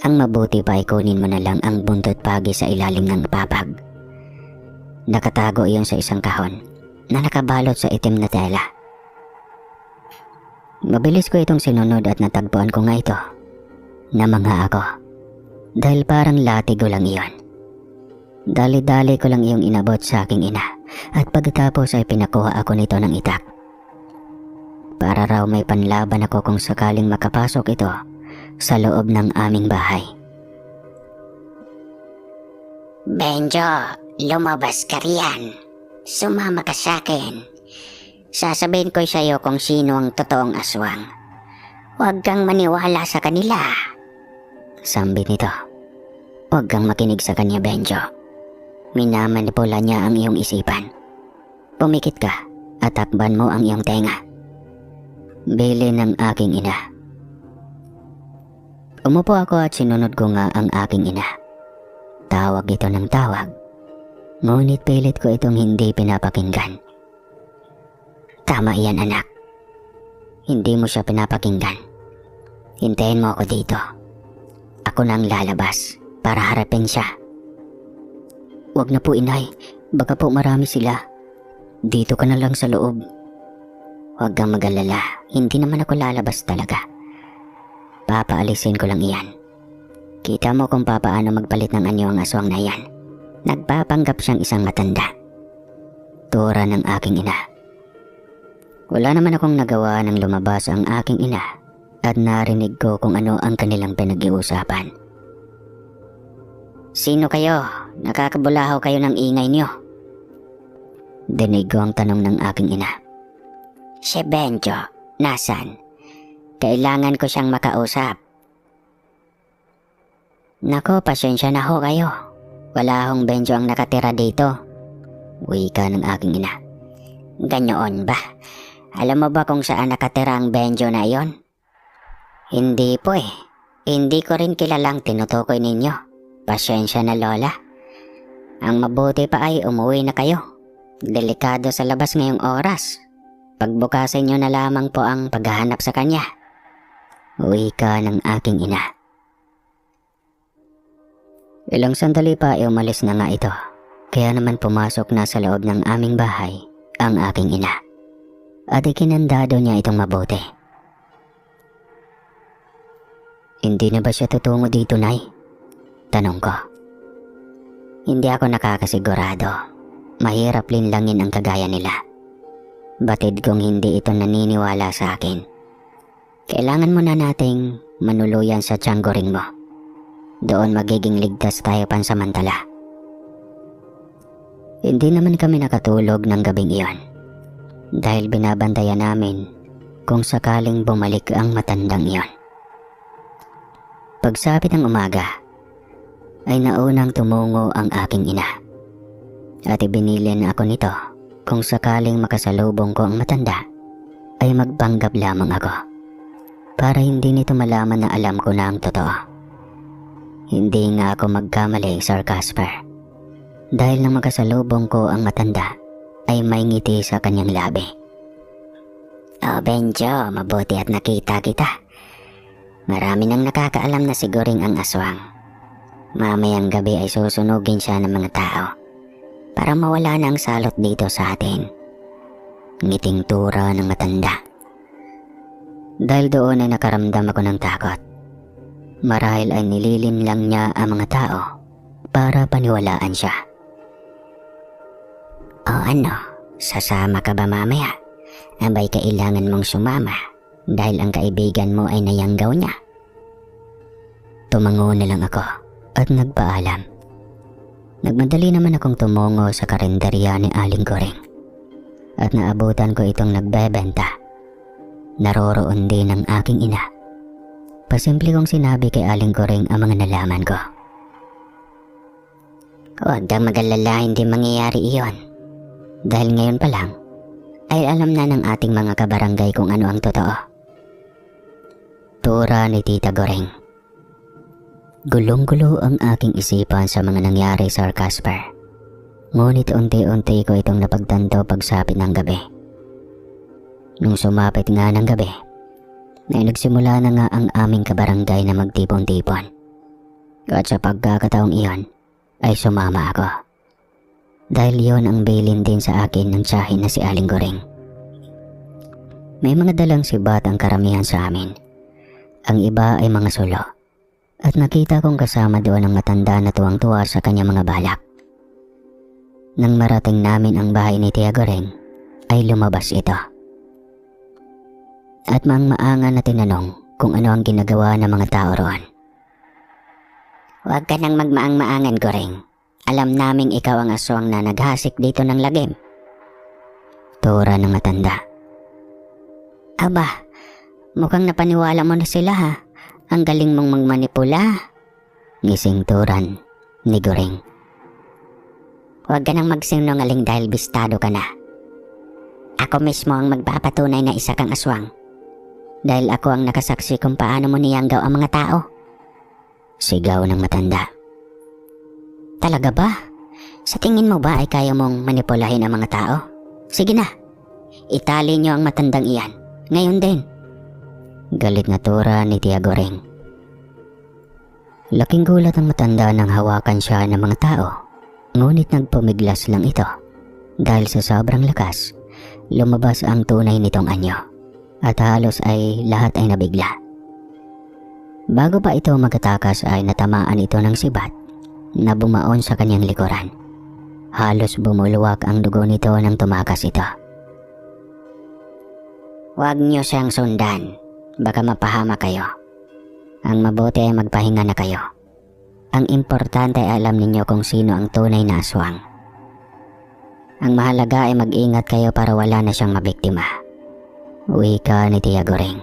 Ang mabuti pa ay kunin mo na lang ang buntot pagi sa ilalim ng papag. Nakatago iyon sa isang kahon na nakabalot sa itim na tela. Mabilis ko itong sinunod at natagpuan ko nga ito. Namangha ako dahil parang latigo lang iyon. Dali-dali ko lang iyong inabot sa aking ina at pagkatapos ay pinakuha ako nito ng itak. Para raw may panlaban ako kung sakaling makapasok ito sa loob ng aming bahay. Benjo, lumabas ka riyan. Sumama ka sa akin. Sasabihin ko sa iyo kung sino ang totoong aswang. Huwag kang maniwala sa kanila. Sambit nito. Huwag kang makinig sa kanya, Benjo. Minamanipula niya ang iyong isipan. Pumikit ka at takban mo ang iyong tenga. Bili ng aking ina. Umupo ako at sinunod ko nga ang aking ina. Tawag ito ng tawag. Ngunit pilit ko itong hindi pinapakinggan. Tama iyan, anak. Hindi mo siya pinapakinggan. Hintayin mo ako dito. Ako na ang lalabas para harapin siya. Huwag na po, inay. Baka po marami sila. Dito ka na lang sa loob. Huwag kang mag-alala. Hindi naman ako lalabas talaga. Papaalisin ko lang iyan. Kita mo kung papaano magpalit ng anyo ang aswang na iyan. Nagpapanggap siyang isang matanda. Tura ng aking ina. Wala naman akong nagawa nang lumabas ang aking ina at narinig ko kung ano ang kanilang pinag-iusapan. Sino kayo? Nakakabulahaw kayo ng ingay niyo. Dinig ko ang tanong ng aking ina. Si Benjo, nasan? Kailangan ko siyang makausap. Nako, pasensya na ho kayo. Wala hong Benjo ang nakatira dito. Wika ng aking ina. Ganyoon ba? Alam mo ba kung saan nakatira ang Benjo na iyon? Hindi po eh. Hindi ko rin kilalang tinutukoy ninyo. Pasensya na, Lola. Ang mabuti pa ay umuwi na kayo. Delikado sa labas ngayong oras. Pagbukasin nyo na lamang po ang paghahanap sa kanya. Wika ng aking ina. Ilang sandali pa ay umalis na nga ito. Kaya naman pumasok na sa loob ng aming bahay ang aking ina. At ikinandado niya itong mabuti. Hindi na ba siya tutungo dito, Nay? Tanong ko. Hindi ako nakakasigurado. mahirap linlangin ang kagaya nila. Batid kong hindi ito naniniwala sa akin. Kailangan muna nating manuluyan sa tianggoring mo. Doon magiging ligtas tayo pansamantala. Hindi naman kami nakatulog ng gabing iyon dahil binabantayan namin kung sakaling bumalik ang matandang iyon. Pagsapit ng umaga ay naunang tumungo ang aking ina at ibinilin ako nito kung sakaling makasalubong ko ang matanda ay magpanggap lamang ako para hindi nito malaman na alam ko na ang totoo. Hindi nga ako magkamali, Sir Casper, dahil nang makasalubong ko ang matanda ay may ngiti sa kanyang labi. "Oh, Benjo, mabuti at nakita kita. Marami nang nakakaalam na siguring ang aswang. Mamayang gabi ay susunugin siya ng mga tao para mawala na ang salot dito sa atin." Ngiting tura ng matanda. Dahil doon ay nakaramdam ako ng takot. Marahil ay nililin lang niya ang mga tao para paniwalaan siya. "O ano, sasama ka ba mamaya? Abay kailangan mong sumama dahil ang kaibigan mo ay nayanggaw niya." Tumango na lang ako at nagpaalam. Nagmadali naman akong tumungo sa karinderya ni Aling Goring at naabutan ko itong nagbebenta. Naroroon din ang aking ina. Pasimple kong sinabi kay Aling Goring ang mga nalaman ko. "Huwag kang mag-alala, hindi mangyayari iyon. Dahil ngayon pa lang, ay alam na ng ating mga kabarangay kung ano ang totoo." Tura ni Tita Goring. Gulong-gulo ang aking isipan sa mga nangyari, Sir Casper. Ngunit unti-unti ko itong napagtanto pagsapit ng gabi. Nung sumapit nga ng gabi, ay nagsimula na nga ang aming kabarangay na magtipon-tipon. At sa pagkakataong iyon, ay sumama ako. Dahil iyon ang bilin din sa akin ng tiyahin na si Aling Goring. May mga dalang sibat ang karamihan sa amin. Ang iba ay mga sulo. At nakita kong kasama doon ang matanda na tuwang-tuwa sa kanyang mga balak. Nang marating namin ang bahay ni Tia Goring, ay lumabas ito. At maanga na tinanong kung ano ang ginagawa ng mga tao roon. "Huwag ka nang magmaang-maangan, Goring. Alam naming ikaw ang aswang na naghasik dito ng lagim." Tura ng matanda. "Aba, mukhang napaniwala mo na sila ha. Ang galing mong magmanipula." Ngising turan ni Goring. "Huwag ka nang magsinungaling dahil bistado ka na. Ako mismo ang magpapatunay na isa kang aswang. Dahil ako ang nakasaksi kung paano mo niyanggaw ang mga tao." Sigaw ng matanda. "Talaga ba? Sa tingin mo ba ay kaya mong manipulahin ang mga tao? Sige na, itali niyo ang matandang iyan. Ngayon din." Galit na tura ni Tia Goring. Laking gulat ang matanda nang hawakan siya ng mga tao. Ngunit nagpumiglas lang ito. Dahil sa sobrang lakas, lumabas ang tunay nitong anyo. At halos ay lahat ay nabigla. Bago pa ito magkatakas ay natamaan ito ng sibat na bumaon sa kanyang likuran. Halos bumuluwak ang dugo nito nang tumakas ito. "Huwag niyo siyang sundan. Baka mapahama kayo. Ang mabuti ay magpahinga na kayo. Ang importante ay alam ninyo kung sino ang tunay na aswang. Ang mahalaga ay mag-ingat kayo para wala na siyang mabiktima." Wika ni Tia Goring.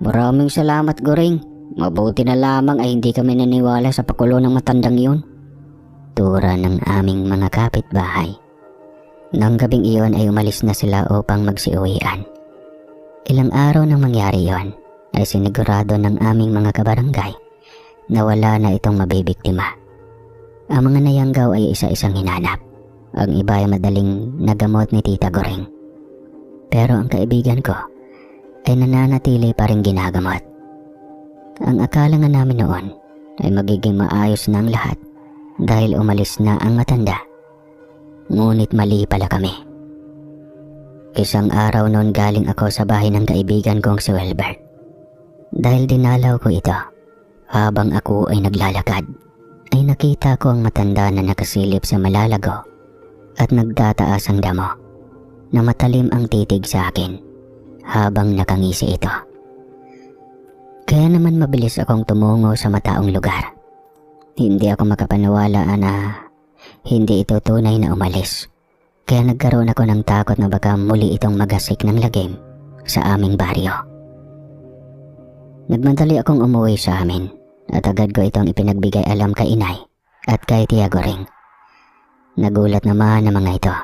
"Maraming salamat, Goring. Mabuti na lamang ay hindi kami naniwala sa pakulo ng matandang iyon." Tura ng aming mga kapitbahay. Nang gabing iyon ay umalis na sila upang magsiuwian. Ilang araw nang mangyari iyon ay sinigurado ng aming mga kabarangay na wala na itong mabibiktima. Ang mga nayanggaw ay isa-isang hinanap. Ang iba ay madaling nagamot ni Tita Goring. Pero ang kaibigan ko ay nananatili pa rin ginagamot. Ang akala nga namin noon ay magiging maayos na ang lahat dahil umalis na ang matanda. Ngunit mali pala kami. Isang araw noon galing ako sa bahay ng kaibigan kong si Wilbert. Dahil dinalaw ko ito habang ako ay naglalakad ay nakita ko ang matanda na nakasilip sa malalago at nagtataas ang damo na matalim ang titig sa akin habang nakangisi ito. Kaya naman mabilis akong tumungo sa mataong lugar. Hindi ako makapaniwala na hindi ito tunay na umalis. Kaya nagkaroon ako ng takot na baka muli itong magasik ng lagim sa aming baryo. Nagmadali akong umuwi sa amin at agad ko itong ipinagbigay alam kay inay at kay Tia Goring. Nagulat naman ang mga ito.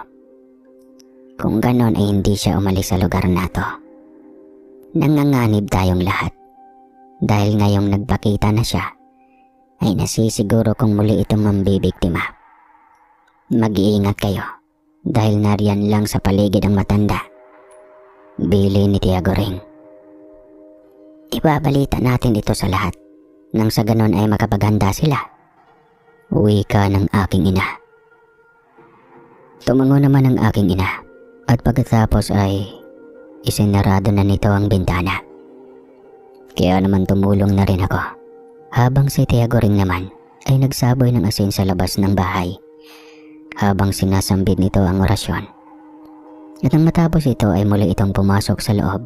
Kung ganon ay hindi siya umalis sa lugar na to. Nanganganib tayong lahat. Dahil ngayong nagpakita na siya, ay nasisiguro kung muli itong mambibiktima. Mag-iingat kayo dahil nariyan lang sa paligid ang matanda. Bili ni Tia Goring. Ibabalita natin ito sa lahat nang sa ganon ay makapaghanda sila. Wika ng aking ina. Tumango naman ang aking ina at pagkatapos ay isinarado na nito ang bintana. Kaya naman tumulong na rin ako habang si Tia Goring naman ay nagsaboy ng asin sa labas ng bahay habang sinasambit nito ang orasyon. At nang matapos ito ay muli itong pumasok sa loob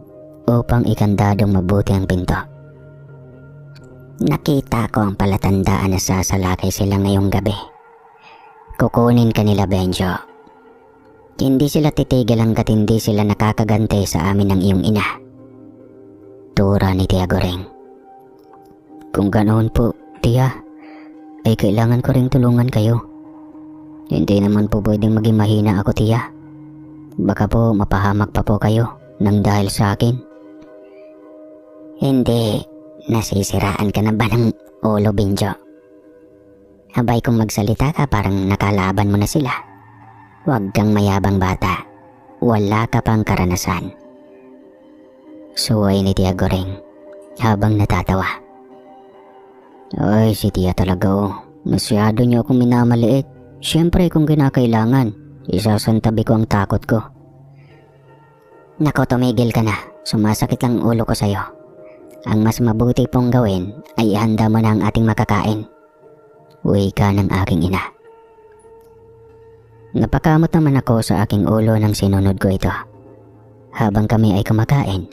upang ikandadong mabuti ang pinto. Nakita ko ang palatandaan na sasalakay sila ngayong gabi. Kukunin kanila Benjo. Hindi sila titigil hanggat hindi sila nakakagante sa amin ng iyong ina. Tura ni Tia Goring. Kung ganoon po, Tia, ay kailangan ko ring tulungan kayo. Hindi naman po pwedeng maging mahina ako, Tia. Baka po mapahamak pa po kayo nang dahil sa akin. Hindi, nasisiraan ka na ba ng ulo, Benjo? Abay kung magsalita ka parang nakalaban mo na sila. Huwag kang mayabang bata. Wala ka pang karanasan. Suway ni Tia Goring habang natatawa. Ay, si Tia talaga oh. Masyado niyo akong minamaliit. Siyempre kung kinakailangan, isasantabi ko ang takot ko. Nako, tumigil ka na. Sumasakit lang ulo ko sa'yo. Ang mas mabuti pong gawin ay ihanda mo na ang ating makakain. Wika ng aking ina. Napakamot naman ako sa aking ulo nang sinunod ko ito. Habang kami ay kumakain,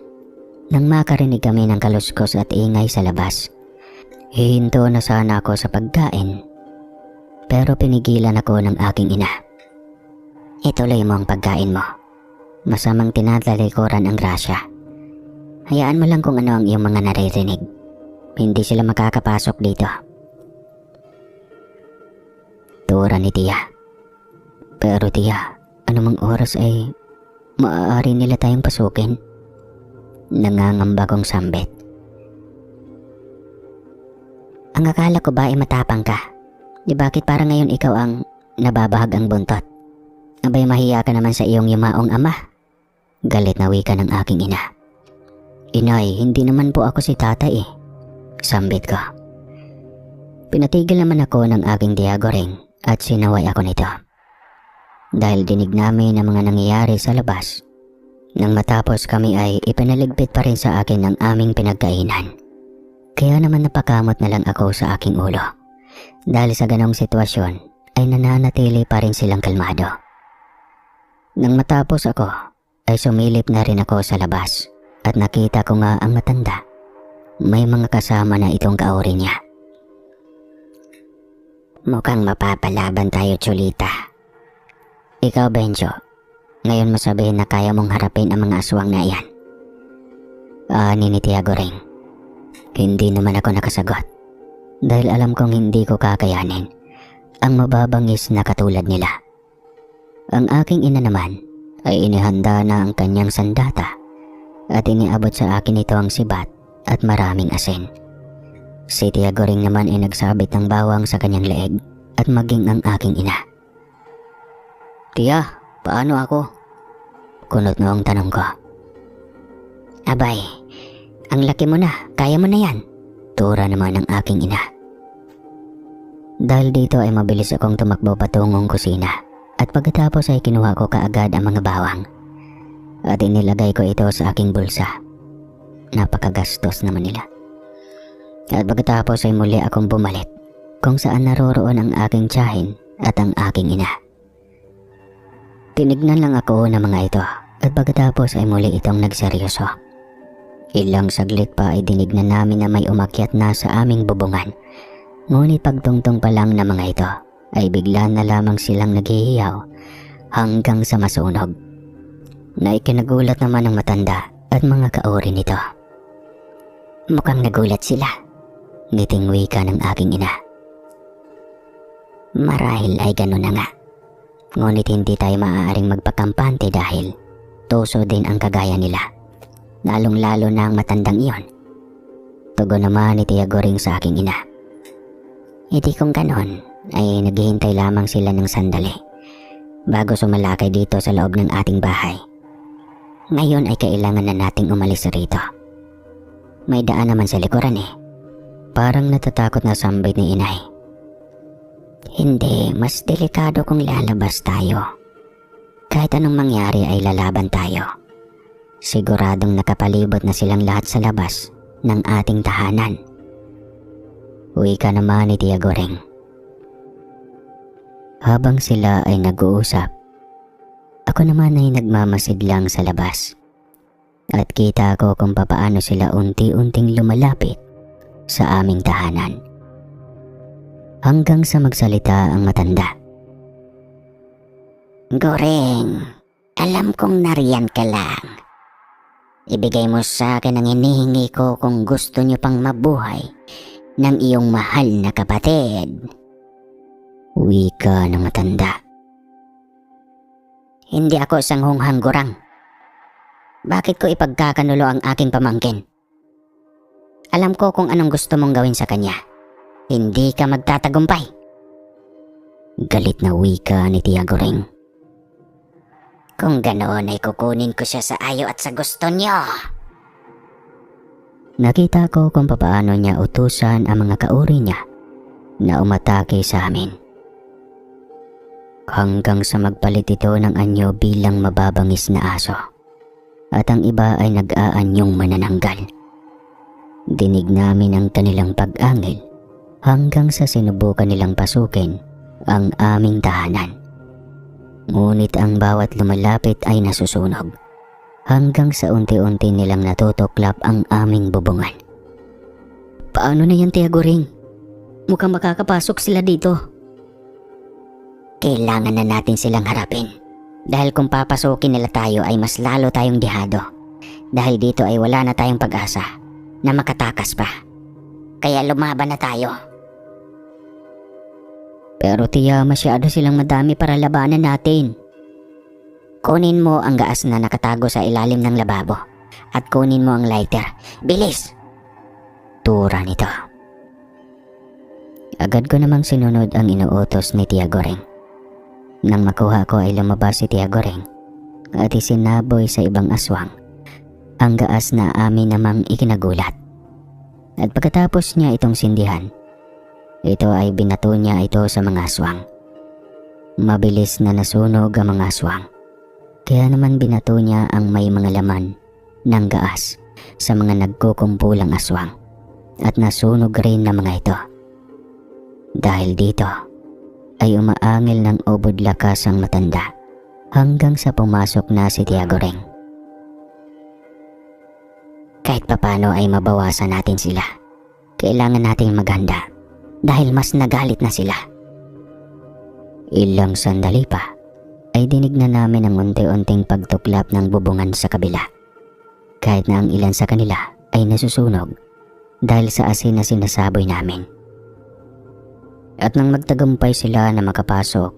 nang makarinig kami ng kaluskos at ingay sa labas. Hihinto na sana ako sa pagkain, pero pinigilan ako ng aking ina. Ituloy mo ang pagkain mo. Masamang tinatalikuran ang grasya. Hayaan mo lang kung ano ang iyong mga naririnig. Hindi sila makakapasok dito. Tura ni Tia. Pero Tia, anumang oras ay maaari nila tayong pasukin. Nangangamba kong sambit. Ang akala ko ba ay matapang ka? Di bakit para ngayon ikaw ang nababahag ang buntot? Abay mahiya ka naman sa iyong yumaong ama. Galit na wika ng aking ina. Inay, hindi naman po ako si tatay eh. Sambit ko. Pinatigil naman ako ng aking Tia Goring at sinaway ako nito. Dahil dinig namin ang mga nangyayari sa labas. Nang matapos kami ay ipinaligpit pa rin sa akin ng aming pinagkainan. Kaya naman napakamot na lang ako sa aking ulo. Dahil sa ganong sitwasyon ay nananatili pa rin silang kalmado. Nang matapos ako ay sumilip na rin ako sa labas at nakita ko nga ang matanda. May mga kasama na itong kaori niya. Mukhang mapapalaban tayo, Chulita. Ikaw, Benjo, ngayon mo sabihin na kaya mong harapin ang mga aswang na iyan. Ani ni Tia Goring. Hindi naman ako nakasagot dahil alam kong hindi ko kakayanin ang mababangis na katulad nila. Ang aking ina naman ay inihanda na ang kanyang sandata at iniabot sa akin ito ang sibat at maraming asin. Si Tia Goring naman ay nagsabit ng bawang sa kanyang leeg at maging ang aking ina. Tia, paano ako? Kunot noong tanong ko. Abay, ang laki mo na, kaya mo na yan. Tura naman ng aking ina. Dahil dito ay mabilis akong tumakbo patungong kusina at pagkatapos ay kinuha ko kaagad ang mga bawang at inilagay ko ito sa aking bulsa. Napakagastos naman nila. At pagkatapos ay muli akong bumalit kung saan naroroon ang aking tiyahin at ang aking ina. Tinignan lang ako ng mga ito at pagkatapos ay muli itong nagseryoso. Ilang saglit pa ay dinignan namin na may umakyat na sa aming bubungan. Ngunit pagtungtong pa lang ng mga ito ay bigla na lamang silang naghihiyaw hanggang sa masunog. Na ikinagulat naman ng matanda at mga kaori nito. Mukhang nagulat sila, ngiting wika ng aking ina. Marahil ay gano'n na nga. Ngunit hindi tayo maaaring magpakampante dahil tuso din ang kagaya nila. Lalong-lalo na ang matandang iyon. Tugon naman ni Tia Goring sa aking ina. Hindi kung gano'n ay naghihintay lamang sila ng sandali bago sumalakay dito sa loob ng ating bahay. Ngayon ay kailangan na nating umalis rito. May daan naman sa likuran eh. Parang natatakot na sambit ni inay. Hindi, mas delikado kung lalabas tayo. Kahit anong mangyari ay lalaban tayo. Siguradong nakapalibot na silang lahat sa labas ng ating tahanan. Wika naman ni Tia Goring. Habang sila ay nag-uusap, ako naman ay nagmamasid lang sa labas. At kita ko kung papaano sila unti-unting lumalapit sa aming tahanan. Hanggang sa magsalita ang matanda. Goring, alam kong nariyan ka lang. Ibigay mo sa akin ang hinihingi ko kung gusto niyo pang mabuhay ng iyong mahal na kapatid. Wika ng matanda. Hindi ako sanghunghang gurang. Bakit ko ipagkakanulo ang aking pamangkin? Alam ko kung anong gusto mong gawin sa kanya. Hindi ka magtatagumpay. Galit na wika ni Tia Goring. Kung ganoon ay kukunin ko siya sa ayaw at sa gusto niyo. Nakita ko kung papaano niya utusan ang mga kauri niya na umatake sa amin. Hanggang sa magpalit ito ng anyo bilang mababangis na aso. At ang iba ay nag-aanyong manananggal. Dinig namin ang kanilang pag-angil hanggang sa sinubukan nilang pasukin ang aming tahanan. Ngunit ang bawat lumalapit ay nasusunog hanggang sa unti-unti nilang natutuklap ang aming bubungan. Paano na yan, Tia Goring? Mukhang makakapasok sila dito. Kailangan na natin silang harapin dahil kung papasukin nila tayo ay mas lalo tayong dihado dahil dito ay wala na tayong pag-asa na makatakas pa. Kaya lumaban na tayo. Pero tiya, masyado silang madami para labanan natin. Kunin mo ang gaas na nakatago sa ilalim ng lababo at kunin mo ang lighter. Bilis! Tura nito. Agad ko namang sinunod ang inuutos ni Tia Goring. Nang makuha ko ay lumabas si Tia Goring at isinaboy sa ibang aswang ang gaas na amin namang ikinagulat. At pagkatapos niya itong sindihan, ito ay binato niya ito sa mga aswang. Mabilis na nasunog ang mga aswang. Kaya naman binato niya ang may mga laman ng gaas sa mga nagkukumpulang aswang. At nasunog rin ng mga ito. Dahil dito ay umaangil ng ubod lakas ang matanda hanggang sa pumasok na si Tia Goring. Kahit papano ay mabawasan natin sila. Kailangan nating maghanda. Dahil mas nagalit na sila. Ilang sandali pa ay dinig na namin ang unti-unting pagtuklap ng bubungan sa kabila. Kahit na ang ilan sa kanila ay nasusunog dahil sa asin na sinasaboy namin. At nang magtagumpay sila na makapasok,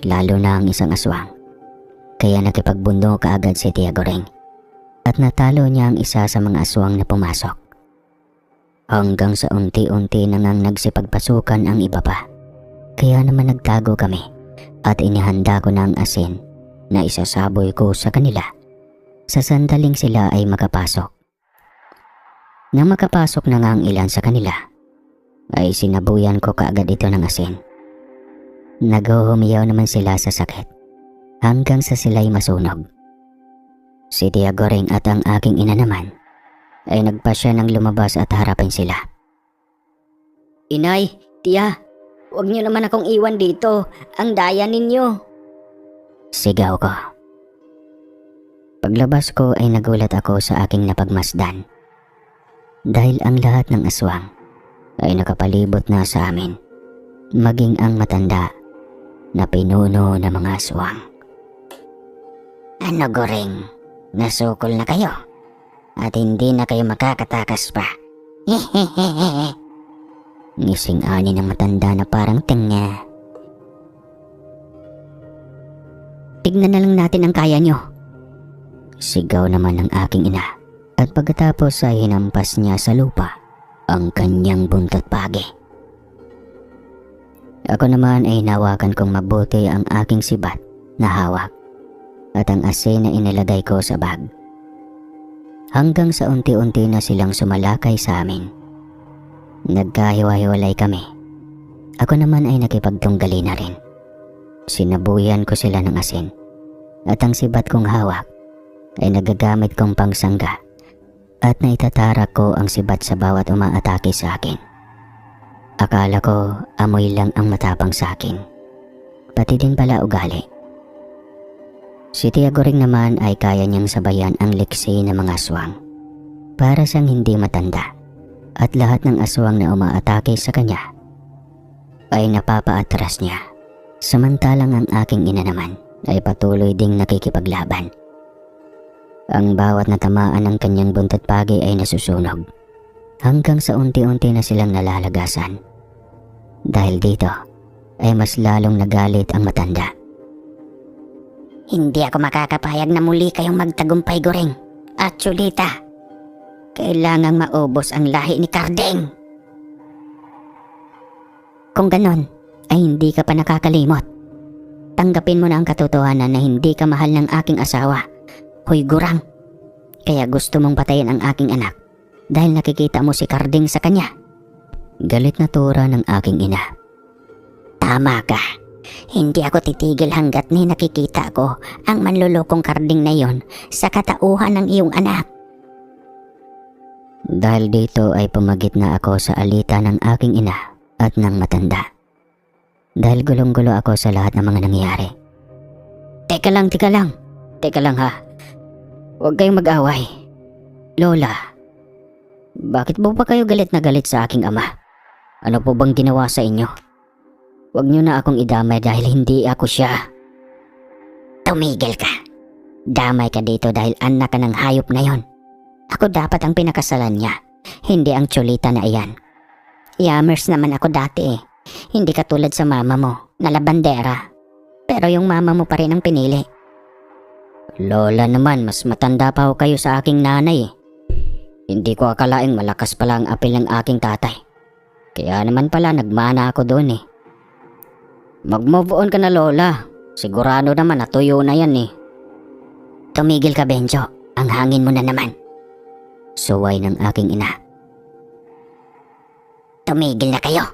lalo na ang isang aswang, kaya nakipagbundo kaagad si Tia Goring at natalo niya ang isa sa mga aswang na pumasok. Hanggang sa unti-unti na ngang nagsipagpasukan ang iba pa. Kaya naman nagtago kami at inihanda ko na ang asin na isasaboy ko sa kanila sa sandaling sila ay makapasok. Nang makapasok na nga ang ilan sa kanila, ay sinabuyan ko kaagad ito ng asin. Naghuhumiyaw naman sila sa sakit hanggang sa sila'y masunog. Si Tia Goring at ang aking ina naman ay nagpasya ng lumabas at harapin sila. Inay, Tiya, huwag niyo naman akong iwan dito. Ang daya ninyo. Sigaw ko. Paglabas ko ay nagulat ako sa aking napagmasdan. Dahil ang lahat ng aswang ay nakapalibot na sa amin. Maging ang matanda na pinuno ng mga aswang. Ano Goring? Nasukol na kayo? At hindi na kayo makakatakas pa. Ngising-ani ng matanda na parang tenga. Tignan na lang natin ang kaya nyo. Sigaw naman ng aking ina. At pagkatapos ay hinampas niya sa lupa ang kanyang buntot pagi. Ako naman ay hinawakan kong mabuti ang aking sibat na hawak at ang asin na inilagay ko sa bag. Hanggang sa unti-unti na silang sumalakay sa amin. Nagkahiwa-hiwalay kami. Ako naman ay nakipagtunggali na rin. Sinabuyan ko sila ng asin at ang sibat kong hawak ay nagagamit kong pangsangga at naitatarak ko ang sibat sa bawat umaatake sa akin. Akala ko amoy lang ang matapang sa akin. Pati din pala ugali. Si Tia Goring naman ay kaya niyang sabayan ang liksi ng mga aswang. Para siyang hindi matanda at lahat ng aswang na umaatake sa kanya ay napapaatras niya. Samantalang ang aking ina naman ay patuloy ding nakikipaglaban. Ang bawat natamaan ng kanyang buntot pagi ay nasusunog hanggang sa unti-unti na silang nalalagasan. Dahil dito ay mas lalong nagalit ang matanda. Hindi ako makakapayag na muli kayong magtagumpay, Goring at Chulita. Kailangang maubos ang lahi ni Karding. Kung ganon ay hindi ka pa nakakalimot. Tanggapin mo na ang katotohanan na hindi ka mahal ng aking asawa. Hoy Gurang, kaya gusto mong patayin ang aking anak dahil nakikita mo si Karding sa kanya. Galit na tura ng aking ina. Tama ka. Hindi ako titigil hanggat ni nakikita ko ang manlulokong Karding na yon sa katauhan ng iyong anak. Dahil dito ay pumagit na ako sa alita ng aking ina at ng matanda. Dahil gulong-gulo ako sa lahat ng mga nangyayari. Teka lang ha. Huwag kayong mag-away. Lola, bakit po ba kayo galit na galit sa aking ama? Ano po bang ginawa sa inyo? Huwag niyo na akong idamay dahil hindi ako siya. Tumigil ka. Damay ka dito dahil anak ka ng hayop na yon. Ako dapat ang pinakasalan niya, hindi ang Chulita na iyan. Yammers naman ako dati eh. Hindi katulad sa mama mo na labandera. Pero yung mama mo pa rin ang pinili. Lola naman, mas matanda pa ho kayo sa aking nanay eh. Hindi ko akalaing malakas pala ang apil ng aking tatay. Kaya naman pala nagmana ako doon eh. Mag-move on ka na Lola. Sigurado naman natuyo na yan eh. Tumigil ka Benjo, ang hangin mo na naman. Suway ng aking ina. Tumigil na kayo.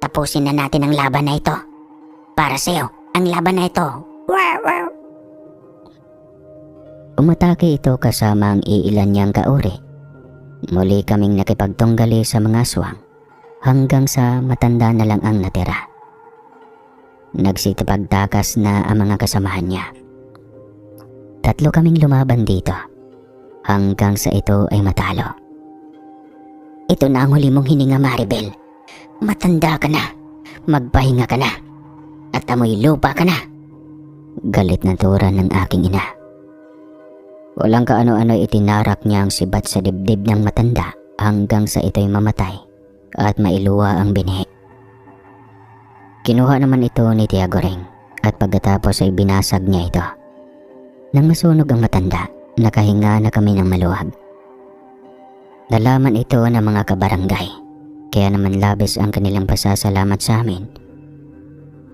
Tapusin na natin ang laban na ito. Para sa'yo, ang laban na ito. Wow, wow. Umatake ito kasama ang iilan niyang kauri. Muli kaming nakipagtunggali sa mga aswang hanggang sa matanda na lang ang natira. Nagsitipagtakas na ang mga kasamahan niya. 3 kaming lumaban dito hanggang sa ito ay matalo. Ito na ang huli mong hininga, Maribel. Matanda ka na, magpahinga ka na, at amoy lupa ka na. Galit na tura ng aking ina. Walang kaano-ano itinarak niya ang sibat sa dibdib ng matanda hanggang sa ito'y mamatay at mailuwa ang binhi. Kinuha naman ito ni Tia Goring at pagkatapos ay binasag niya ito. Nang masunog ang matanda, nakahinga na kami ng maluwag. Nalaman ito ng mga kabarangay, kaya naman labis ang kanilang pasasalamat sa amin.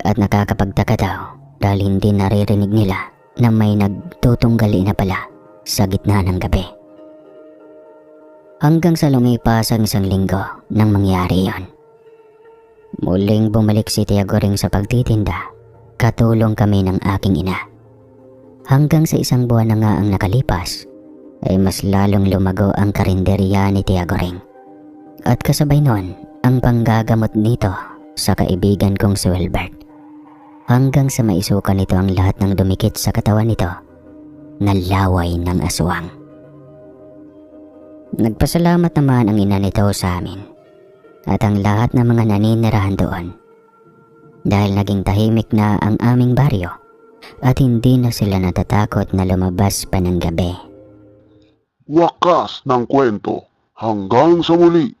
At nakakapagtaka daw dahil hindi naririnig nila na may nagtutunggali na pala sa gitna ng gabi. Hanggang sa lumipas ang 1 linggo nang mangyari yon. Muling bumalik si Tia Goring sa pagtitinda, katulong kami ng aking ina. Hanggang sa 1 buwan na nga ang nakalipas, ay mas lalong lumago ang karinderya ni Tia Goring. At kasabay nun, ang panggagamot nito sa kaibigan kong si Wilbert. Hanggang sa maisukan nito ang lahat ng dumikit sa katawan nito na laway ng aswang. Nagpasalamat naman ang ina nito sa amin at ang lahat ng mga naninirahan doon dahil naging tahimik na ang aming baryo at hindi na sila natatakot na lumabas pa ng gabi. Wakas ng kwento. Hanggang sa muli.